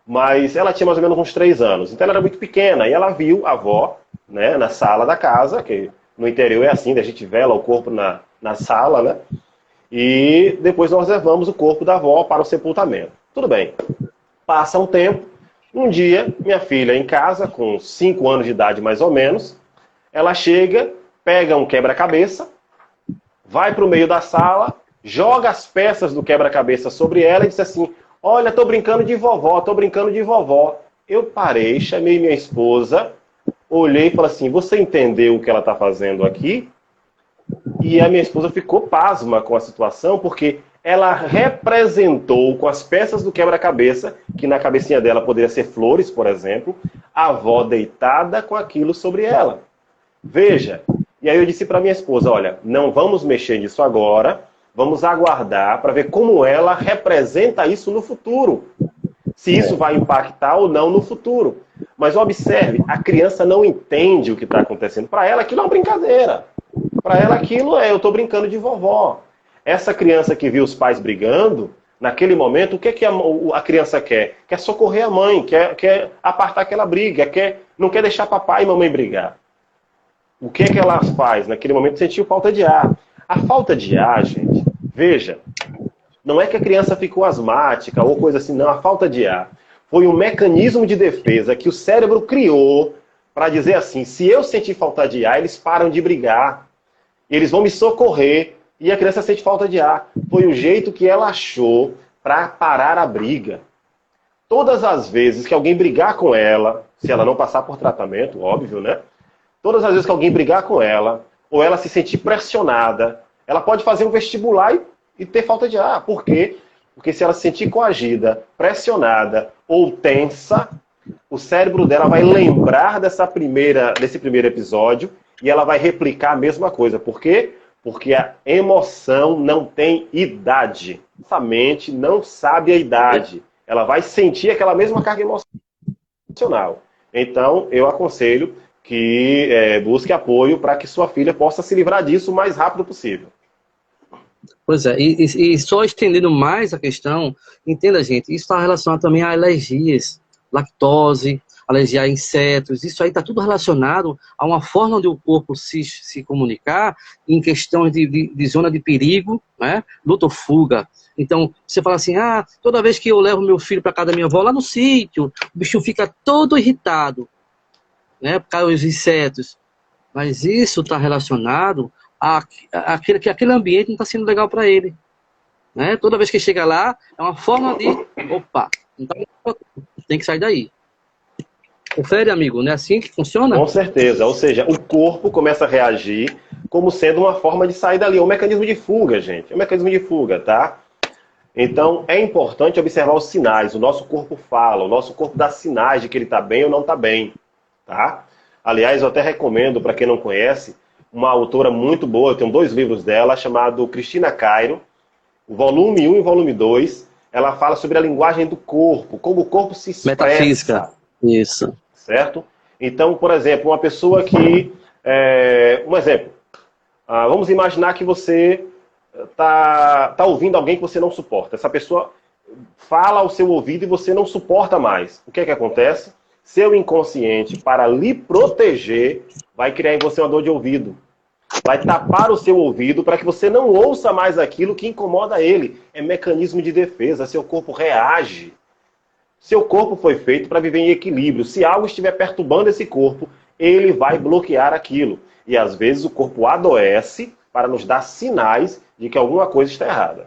Mas ela tinha mais ou menos uns 3 anos. Então ela era muito pequena e ela viu a avó, né, na sala da casa, que no interior é assim, a gente vela o corpo na sala, né? E depois nós levamos o corpo da avó para o sepultamento. Tudo bem. Passa um tempo. Um dia, minha filha em casa, com 5 anos de idade mais ou menos, ela chega, pega um quebra-cabeça, vai para o meio da sala, joga as peças do quebra-cabeça sobre ela e diz assim: olha, tô brincando de vovó, tô brincando de vovó. Eu parei, chamei minha esposa, olhei e falei assim: você entendeu o que ela está fazendo aqui? E a minha esposa ficou pasma com a situação, porque ela representou com as peças do quebra-cabeça, que na cabecinha dela poderia ser flores, por exemplo, a avó deitada com aquilo sobre ela. Veja, e aí eu disse para minha esposa: olha, não vamos mexer nisso agora, vamos aguardar para ver como ela representa isso no futuro. Se isso vai impactar ou não no futuro. Mas observe, a criança não entende o que está acontecendo. Para ela aquilo é uma brincadeira. Para ela aquilo é: eu estou brincando de vovó. Essa criança que viu os pais brigando, naquele momento, o que, que a criança quer? Quer socorrer a mãe, quer apartar aquela briga, não quer deixar papai e mamãe brigar. O que é que ela faz? Naquele momento sentiu falta de ar. A falta de ar, gente, veja, não é que a criança ficou asmática ou coisa assim, não. A falta de ar foi um mecanismo de defesa que o cérebro criou para dizer assim: se eu sentir falta de ar, eles param de brigar. Eles vão me socorrer. E a criança sente falta de ar. Foi o jeito que ela achou para parar a briga. Todas as vezes que alguém brigar com ela, se ela não passar por tratamento, óbvio, né? Todas as vezes que alguém brigar com ela, ou ela se sentir pressionada, ela pode fazer um vestibular e ter falta de ar. Por quê? Porque se ela se sentir coagida, pressionada ou tensa, o cérebro dela vai lembrar desse primeiro episódio e ela vai replicar a mesma coisa. Por quê? Porque a emoção não tem idade. Essa mente não sabe a idade. Ela vai sentir aquela mesma carga emocional. Então, eu aconselho que busque apoio para que sua filha possa se livrar disso o mais rápido possível. Pois é, e só estendendo mais a questão, entenda, gente, isso está relacionado também a alergias, lactose, alergia a insetos, isso aí está tudo relacionado a uma forma de o corpo se comunicar em questões de zona de perigo, né? Luta ou fuga. Então, você fala assim: toda vez que eu levo meu filho para casa da minha avó, lá no sítio, o bichinho fica todo irritado, né? Por causa dos insetos. Mas isso está relacionado que aquele ambiente não está sendo legal para ele. Né? Toda vez que chega lá, é uma forma de: opa, tem que sair daí. Confere, amigo, não é assim que funciona? Com certeza, ou seja, o corpo começa a reagir como sendo uma forma de sair dali. É um mecanismo de fuga, gente. É um mecanismo de fuga, tá? Então, é importante observar os sinais. O nosso corpo fala, o nosso corpo dá sinais de que ele está bem ou não está bem, tá? Aliás, eu até recomendo, para quem não conhece, uma autora muito boa, eu tenho 2 livros dela, chamado Cristina Cairo, o volume 1 e o volume 2. Ela fala sobre a linguagem do corpo, como o corpo se expressa. Metafísica. Isso. Certo? Então, por exemplo, uma pessoa que... um exemplo. Vamos imaginar que você tá ouvindo alguém que você não suporta. Essa pessoa fala ao seu ouvido e você não suporta mais. O que é que acontece? Seu inconsciente, para lhe proteger, vai criar em você uma dor de ouvido. Vai tapar o seu ouvido para que você não ouça mais aquilo que incomoda ele. É mecanismo de defesa. Seu corpo reage. Seu corpo foi feito para viver em equilíbrio. Se algo estiver perturbando esse corpo, ele vai bloquear aquilo. E às vezes o corpo adoece para nos dar sinais de que alguma coisa está errada.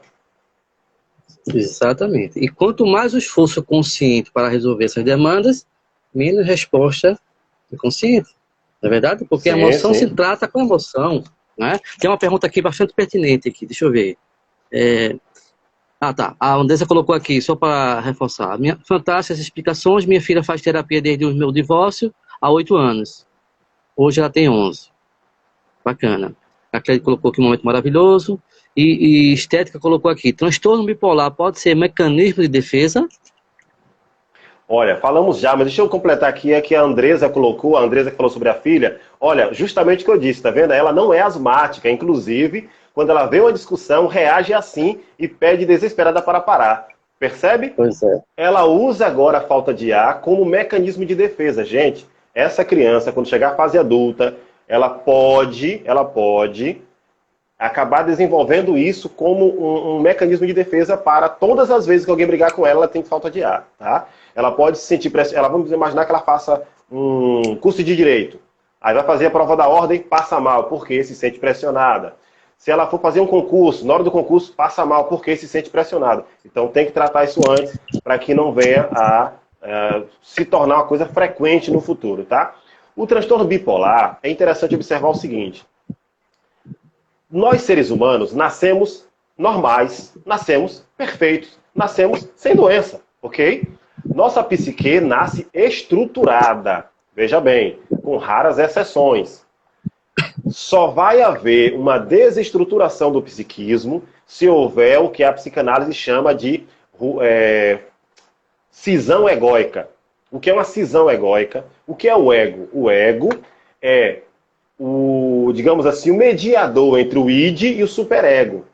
Exatamente. E quanto mais o esforço consciente para resolver essas demandas, menos resposta inconsciente. Não é verdade? Porque a emoção se trata com a emoção. Né? Tem uma pergunta aqui bastante pertinente aqui. Deixa eu ver. Tá. A Andressa colocou aqui, só para reforçar. Fantásticas explicações. Minha filha faz terapia desde o meu divórcio há 8 anos. Hoje ela tem 11. Bacana. A Clédia colocou aqui um momento maravilhoso. E Estética colocou aqui. Transtorno bipolar pode ser mecanismo de defesa? Olha, falamos já, mas deixa eu completar aqui, é que a Andressa colocou, a Andressa que falou sobre a filha. Olha, justamente o que eu disse, tá vendo? Ela não é asmática, inclusive, quando ela vê uma discussão, reage assim e pede desesperada para parar. Percebe? Pois é. Ela usa agora a falta de ar como mecanismo de defesa. Gente, essa criança, quando chegar à fase adulta, ela pode acabar desenvolvendo isso como um mecanismo de defesa para todas as vezes que alguém brigar com ela, ela tem falta de ar, tá? Ela pode se sentir pressionada, vamos imaginar que ela faça um curso de direito, aí vai fazer a prova da ordem, passa mal, porque se sente pressionada. Se ela for fazer um concurso, na hora do concurso, passa mal, porque se sente pressionada. Então tem que tratar isso antes, para que não venha a se tornar uma coisa frequente no futuro, tá? O transtorno bipolar, é interessante observar o seguinte: nós, seres humanos, nascemos normais, nascemos perfeitos, nascemos sem doença, ok? Nossa psique nasce estruturada, veja bem, com raras exceções. Só vai haver uma desestruturação do psiquismo se houver o que a psicanálise chama de cisão egóica. O que é uma cisão egóica? O que é o ego? O ego é digamos assim, o mediador entre o id e o superego.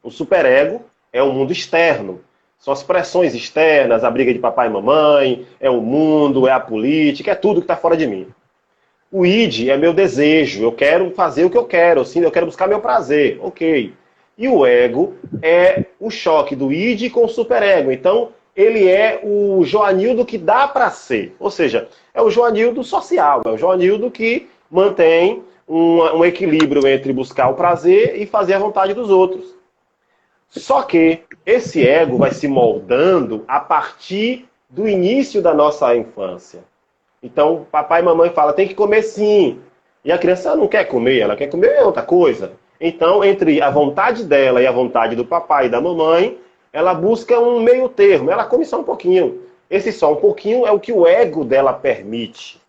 O superego é o mundo externo. São as pressões externas, a briga de papai e mamãe, é o mundo, é a política, é tudo que está fora de mim. O id é meu desejo, eu quero fazer o que eu quero, sim, eu quero buscar meu prazer, ok. E o ego é o choque do id com o superego. Então, ele é o Joanildo que dá para ser. Ou seja, é o Joanildo social, é o Joanildo que mantém um equilíbrio entre buscar o prazer e fazer a vontade dos outros. Só que esse ego vai se moldando a partir do início da nossa infância. Então, papai e mamãe falam, tem que comer sim. E a criança não quer comer, ela quer comer outra coisa. Então, entre a vontade dela e a vontade do papai e da mamãe, ela busca um meio termo, ela come só um pouquinho. Esse só um pouquinho é o que o ego dela permite.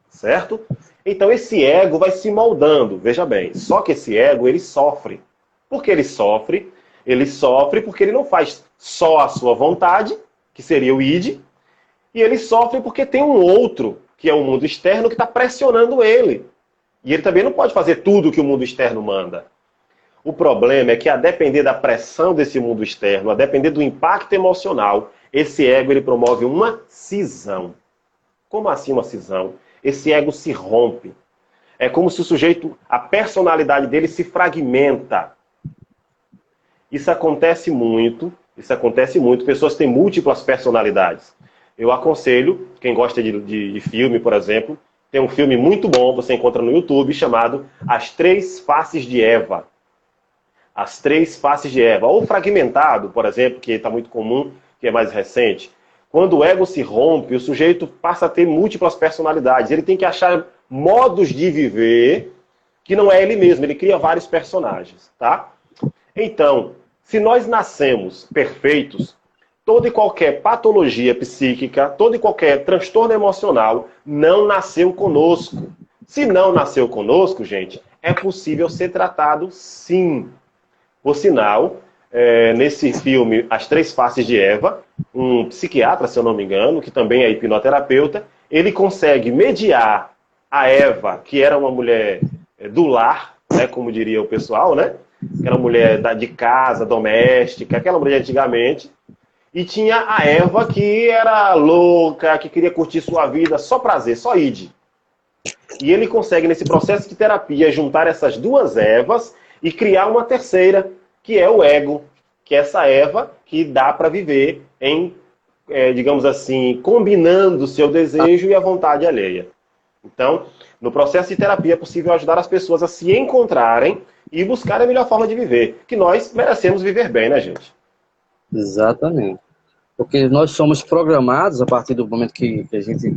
Certo? Então esse ego vai se moldando, veja bem. Só que esse ego, ele sofre. Por que ele sofre? Ele sofre porque ele não faz só a sua vontade, que seria o id, e ele sofre porque tem um outro, que é o mundo externo, que está pressionando ele. E ele também não pode fazer tudo que o mundo externo manda. O problema é que, a depender da pressão desse mundo externo, a depender do impacto emocional, esse ego ele promove uma cisão. Como assim uma cisão? Esse ego se rompe. É como se o sujeito, a personalidade dele se fragmenta. Isso acontece muito, pessoas têm múltiplas personalidades. Eu aconselho, quem gosta de filme, por exemplo, tem um filme muito bom, você encontra no YouTube, chamado As Três Faces de Eva. As Três Faces de Eva. Ou Fragmentado, por exemplo, que está muito comum, que é mais recente. Quando o ego se rompe, o sujeito passa a ter múltiplas personalidades. Ele tem que achar modos de viver que não é ele mesmo, ele cria vários personagens, tá? Então, se nós nascemos perfeitos, toda e qualquer patologia psíquica, todo e qualquer transtorno emocional não nasceu conosco. Se não nasceu conosco, gente, é possível ser tratado sim. Por sinal, nesse filme As Três Faces de Eva, um psiquiatra, se eu não me engano, que também é hipnoterapeuta, ele consegue mediar a Eva, que era uma mulher do lar, né, como diria o pessoal, né? Aquela mulher de casa, doméstica, aquela mulher antigamente. E tinha a Eva que era louca, que queria curtir sua vida, só prazer, só id. E ele consegue, nesse processo de terapia, juntar essas duas Evas e criar uma terceira, que é o ego, que é essa Eva que dá para viver em, digamos assim, combinando o seu desejo e a vontade alheia. Então, no processo de terapia é possível ajudar as pessoas a se encontrarem e buscar a melhor forma de viver, que nós merecemos viver bem, né, gente? Exatamente. Porque nós somos programados a partir do momento que a gente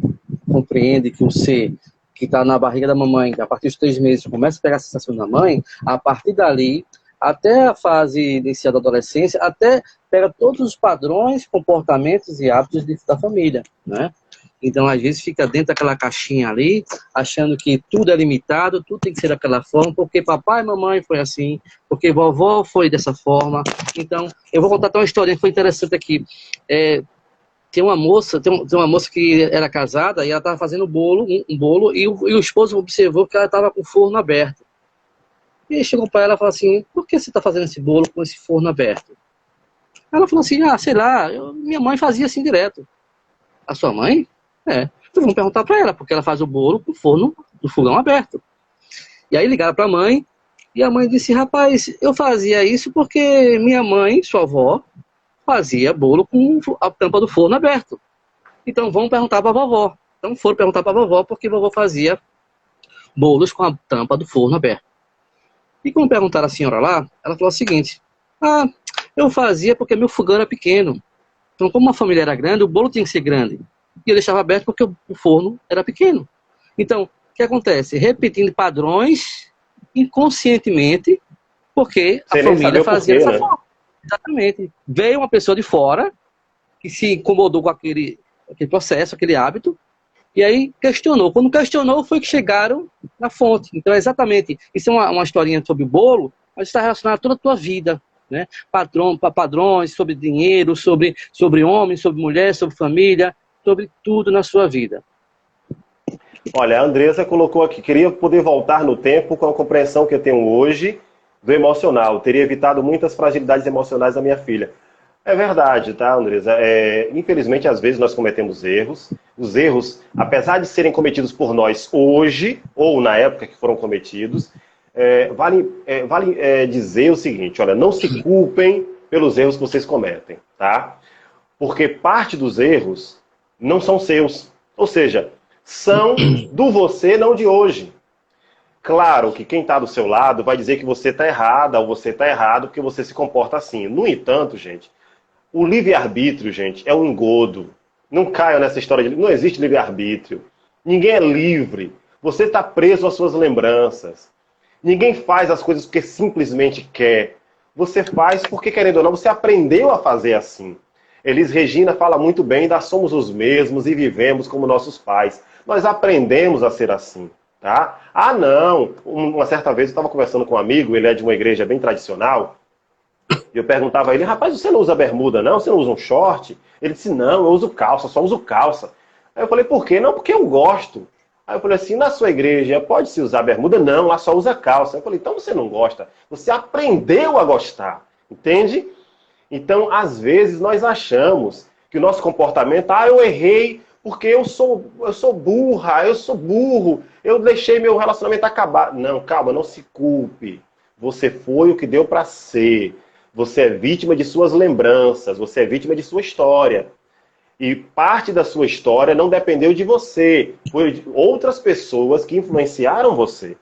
compreende que o ser que está na barriga da mamãe, a partir dos 3 meses, começa a pegar a sensação da mãe, a partir dali, até a fase inicial da adolescência, até pega todos os padrões, comportamentos e hábitos da família, né? Então, às vezes, fica dentro daquela caixinha ali, achando que tudo é limitado, tudo tem que ser daquela forma, porque papai e mamãe foi assim, porque vovó foi dessa forma. Então, eu vou contar até uma historinha que foi interessante aqui. Tem uma moça que era casada e ela estava fazendo um bolo, e o esposo observou que ela estava com o forno aberto. E ele chegou para ela e falou assim: por que você está fazendo esse bolo com esse forno aberto? Ela falou assim: sei lá, minha mãe fazia assim direto. A sua mãe? Então vamos perguntar para ela, porque ela faz o bolo com o forno do fogão aberto. E aí ligaram para a mãe, e a mãe disse: rapaz, eu fazia isso porque minha mãe, sua avó, fazia bolo com a tampa do forno aberto. Então vamos perguntar para a vovó. Então foram perguntar para a vovó porque a vovó fazia bolos com a tampa do forno aberto. E quando perguntaram a senhora lá, ela falou o seguinte: eu fazia porque meu fogão era pequeno. Então, como a família era grande, o bolo tinha que ser grande. E eu deixava aberto porque o forno era pequeno. Então, o que acontece? Repetindo padrões inconscientemente, porque a família fazia dessa forma. Exatamente. Veio uma pessoa de fora que se incomodou com aquele processo, aquele hábito, e aí questionou. Quando questionou, foi que chegaram na fonte. Então, exatamente, isso é uma historinha sobre o bolo, mas está relacionado a toda a tua vida, né? Padrões sobre dinheiro, sobre homem, sobre mulher, sobre família, sobre tudo na sua vida. Olha, a Andressa colocou aqui: queria poder voltar no tempo com a compreensão que eu tenho hoje do emocional. Teria evitado muitas fragilidades emocionais da minha filha. É verdade, tá, Andressa? Infelizmente, às vezes nós cometemos erros. Os erros, apesar de serem cometidos por nós hoje, ou na época que foram cometidos, vale dizer o seguinte: olha, não se culpem pelos erros que vocês cometem, tá? Porque parte dos erros não são seus. Ou seja, são do você, não de hoje. Claro que quem está do seu lado vai dizer que você está errada ou você está errado porque você se comporta assim. No entanto, gente, o livre-arbítrio, gente, é um engodo. Não caiam nessa história de... Não existe livre-arbítrio. Ninguém é livre. Você está preso às suas lembranças. Ninguém faz as coisas porque simplesmente quer. Você faz porque, querendo ou não, você aprendeu a fazer assim. Elis Regina fala muito bem da somos os mesmos e vivemos como nossos pais. Nós aprendemos a ser assim, tá? Não! Uma certa vez eu estava conversando com um amigo, ele é de uma igreja bem tradicional, e eu perguntava a ele: rapaz, você não usa bermuda não? Você não usa um short? Ele disse: não, eu uso calça, só uso calça. Aí eu falei: por quê? Não, porque eu gosto. Aí eu falei assim: na sua igreja pode-se usar bermuda? Não, lá só usa calça. Eu falei: então você não gosta, você aprendeu a gostar, entende? Então, às vezes, nós achamos que o nosso comportamento, eu errei porque eu sou burra, eu sou burro, eu deixei meu relacionamento acabar. Não, calma, não se culpe. Você foi o que deu para ser. Você é vítima de suas lembranças, você é vítima de sua história. E parte da sua história não dependeu de você, foi de outras pessoas que influenciaram você.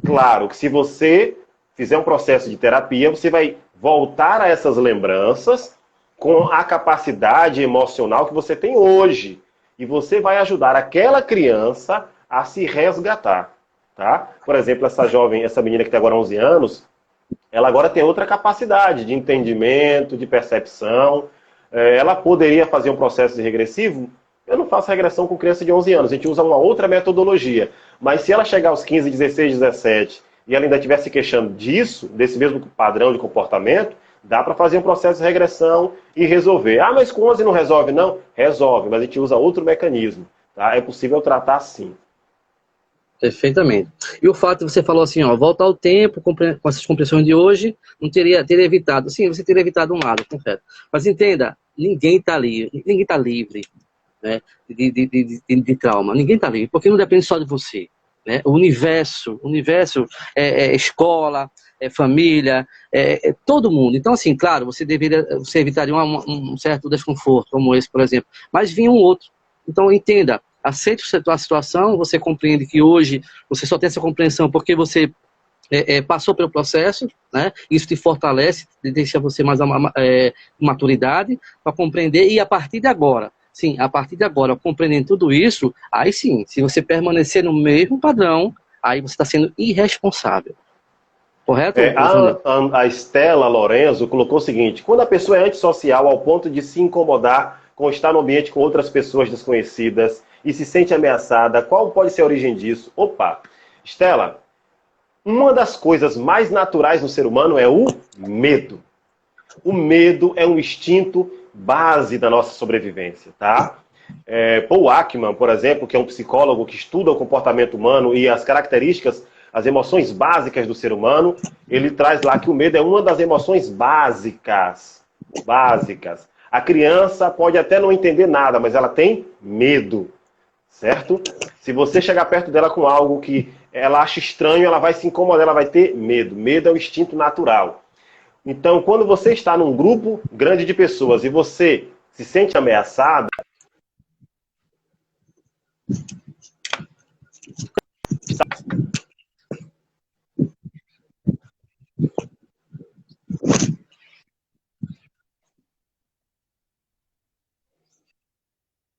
Claro que se você fizer um processo de terapia, você vai voltar a essas lembranças com a capacidade emocional que você tem hoje. E você vai ajudar aquela criança a se resgatar. tá? Por exemplo, essa jovem, essa menina que tem agora 11 anos, ela agora tem outra capacidade de entendimento, de percepção. Ela poderia fazer um processo de regressivo? Eu não faço regressão com criança de 11 anos, a gente usa uma outra metodologia. Mas se ela chegar aos 15, 16, 17 e ela ainda estiver se queixando disso, desse mesmo padrão de comportamento, dá para fazer um processo de regressão e resolver. Ah, mas com 11 não resolve? Não, resolve, mas a gente usa outro mecanismo. Tá? É possível tratar sim. Perfeitamente. E o fato de você falou assim, ó, voltar ao tempo com essas compreensões de hoje, não teria evitado. Sim, você teria evitado um lado, confesso. Mas entenda, ninguém está livre, né, de trauma. Ninguém está livre, porque não depende só de você. Né? O universo é escola, é família, é todo mundo. Então, assim, claro, você evitaria um certo desconforto, como esse, por exemplo, mas vinha um outro. Então, entenda, aceite a situação, você compreende que hoje você só tem essa compreensão porque você passou pelo processo, né? Isso te fortalece, deixa você mais maturidade para compreender, e a partir de agora, sim, a partir de agora, compreendendo tudo isso, aí sim, se você permanecer no mesmo padrão, aí você está sendo irresponsável. Correto, Johnny? A Estela Lorenzo colocou o seguinte: quando a pessoa é antissocial ao ponto de se incomodar com estar no ambiente com outras pessoas desconhecidas e se sente ameaçada, qual pode ser a origem disso? Opa, Estela, uma das coisas mais naturais no ser humano é o medo. O medo é um instinto base da nossa sobrevivência, tá? Paul Ekman, por exemplo, que é um psicólogo que estuda o comportamento humano e as características, as emoções básicas do ser humano, ele traz lá que o medo é uma das emoções básicas. Básicas. A criança pode até não entender nada, mas ela tem medo, certo? Se você chegar perto dela com algo que ela acha estranho, ela vai se incomodar, ela vai ter medo. Medo é o instinto natural. Então, quando você está num grupo grande de pessoas e você se sente ameaçado,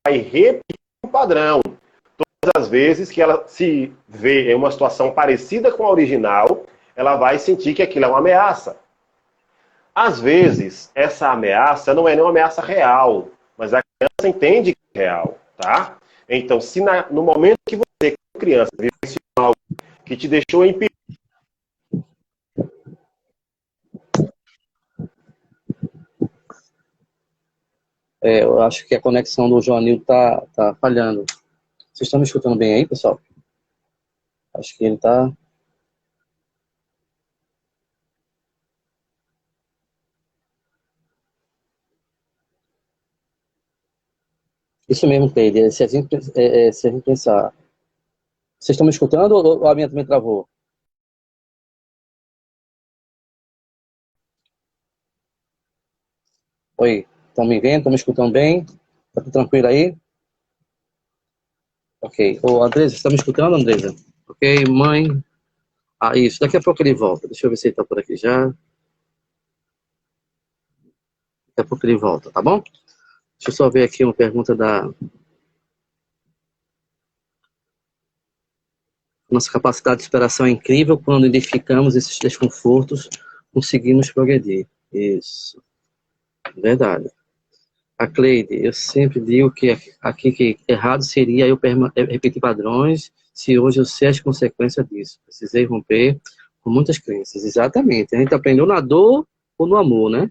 vai repetir o padrão. Todas as vezes que ela se vê em uma situação parecida com a original, ela vai sentir que aquilo é uma ameaça. Às vezes, essa ameaça não é nem uma ameaça real, mas a criança entende que é real, tá? Então, se no momento que você, como criança, vivenciou algo que te deixou em perigo, Eu acho que a conexão do Joanil tá falhando. Vocês estão me escutando bem aí, pessoal? Acho que ele tá... Isso mesmo, Cleide. Se a gente pensar... Vocês estão me escutando ou a minha também travou? Oi, estão me vendo? Estão me escutando bem? Tá tudo tranquilo aí? Ok. Ô, Andresa, você está me escutando, Andresa? Ok, mãe. Ah, isso. Daqui a pouco ele volta. Deixa eu ver se ele está por aqui já. Daqui a pouco ele volta, tá bom? Deixa eu só ver aqui uma pergunta da... Nossa capacidade de superação é incrível quando identificamos esses desconfortos, conseguimos progredir. Isso. Verdade. A Cleide, eu sempre digo que aqui que errado seria eu repetir padrões se hoje eu sei as consequências disso. Precisei romper com muitas crenças. Exatamente. A gente aprendeu na dor ou no amor, né?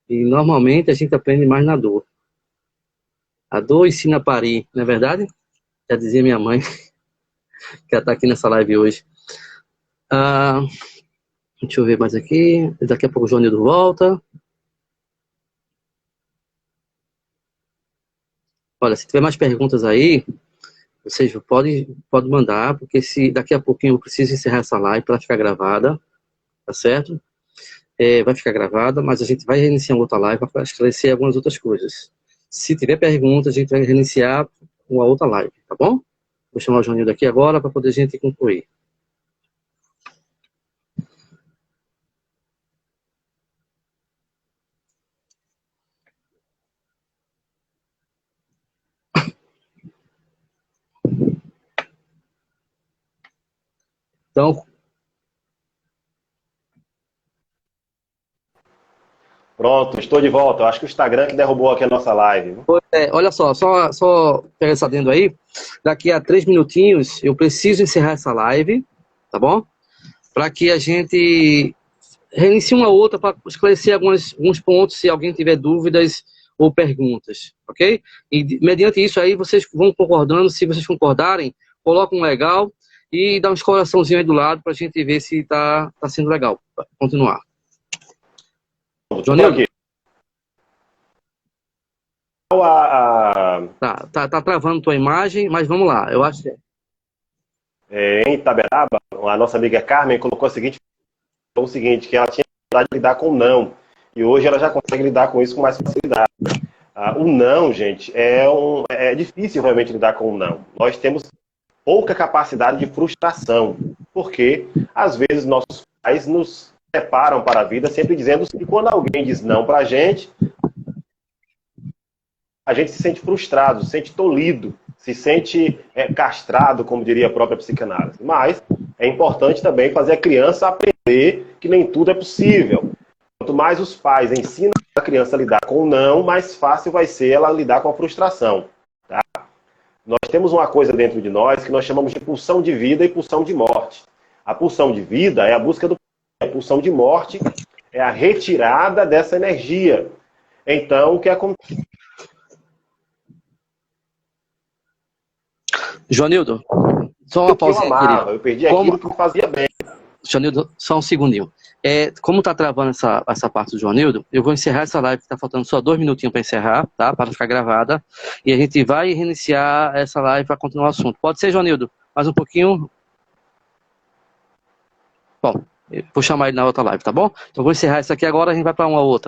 E normalmente a gente aprende mais na dor. A dor ensina a parir, não é verdade? Já dizia minha mãe, que ela está aqui nessa live hoje. Ah, deixa eu ver mais aqui. Daqui a pouco o Joanildo volta. Olha, se tiver mais perguntas aí, vocês podem mandar, porque se daqui a pouquinho eu preciso encerrar essa live para ficar gravada, tá certo? Vai ficar gravada, mas a gente vai reiniciar outra live para esclarecer algumas outras coisas. Se tiver perguntas, a gente vai reiniciar uma outra live, tá bom? Vou chamar o Joanildo aqui agora para poder a gente concluir. Então, Pronto, estou de volta. Eu acho que o Instagram que derrubou aqui a nossa live. olha só pegar essa adendo aí. Daqui a 3 minutinhos eu preciso encerrar essa live, tá bom? Para que a gente reinicie uma outra para esclarecer alguns pontos, se alguém tiver dúvidas ou perguntas, ok? E mediante isso aí vocês vão concordando. Se vocês concordarem, coloca um legal e dá uns coraçãozinhos aí do lado para a gente ver se tá sendo legal. Continuar. Estou Johnildo? aqui. Tá travando tua imagem, mas vamos lá. Eu acho que Em Itaberaba, a nossa amiga Carmen colocou o seguinte, que ela tinha dificuldade de lidar com o não. E hoje ela já consegue lidar com isso com mais facilidade. O não, gente, é difícil realmente lidar com o não. Nós temos pouca capacidade de frustração, porque às vezes nossos pais nos preparam para a vida sempre dizendo que quando alguém diz não para a gente se sente frustrado, se sente tolhido, se sente castrado, como diria a própria psicanálise. Mas é importante também fazer a criança aprender que nem tudo é possível. Quanto mais os pais ensinam a criança a lidar com o não, mais fácil vai ser ela lidar com a frustração. Tá? Nós temos uma coisa dentro de nós que nós chamamos de pulsão de vida e pulsão de morte. A pulsão de vida é a busca do prazer. A pulsão de morte é a retirada dessa energia. Então, o que acontece? Joanildo, só uma pausa. Eu amava, eu perdi aquilo que me fazia bem. Joanildo, só um segundinho. Como tá travando essa parte do Joanildo, eu vou encerrar essa live, que tá faltando só 2 minutinhos para encerrar, tá? Para ficar gravada. E a gente vai reiniciar essa live para continuar o assunto. Pode ser, Joanildo? Mais um pouquinho? Bom, vou chamar ele na outra live, tá bom? Então vou encerrar isso aqui agora, a gente vai para uma outra.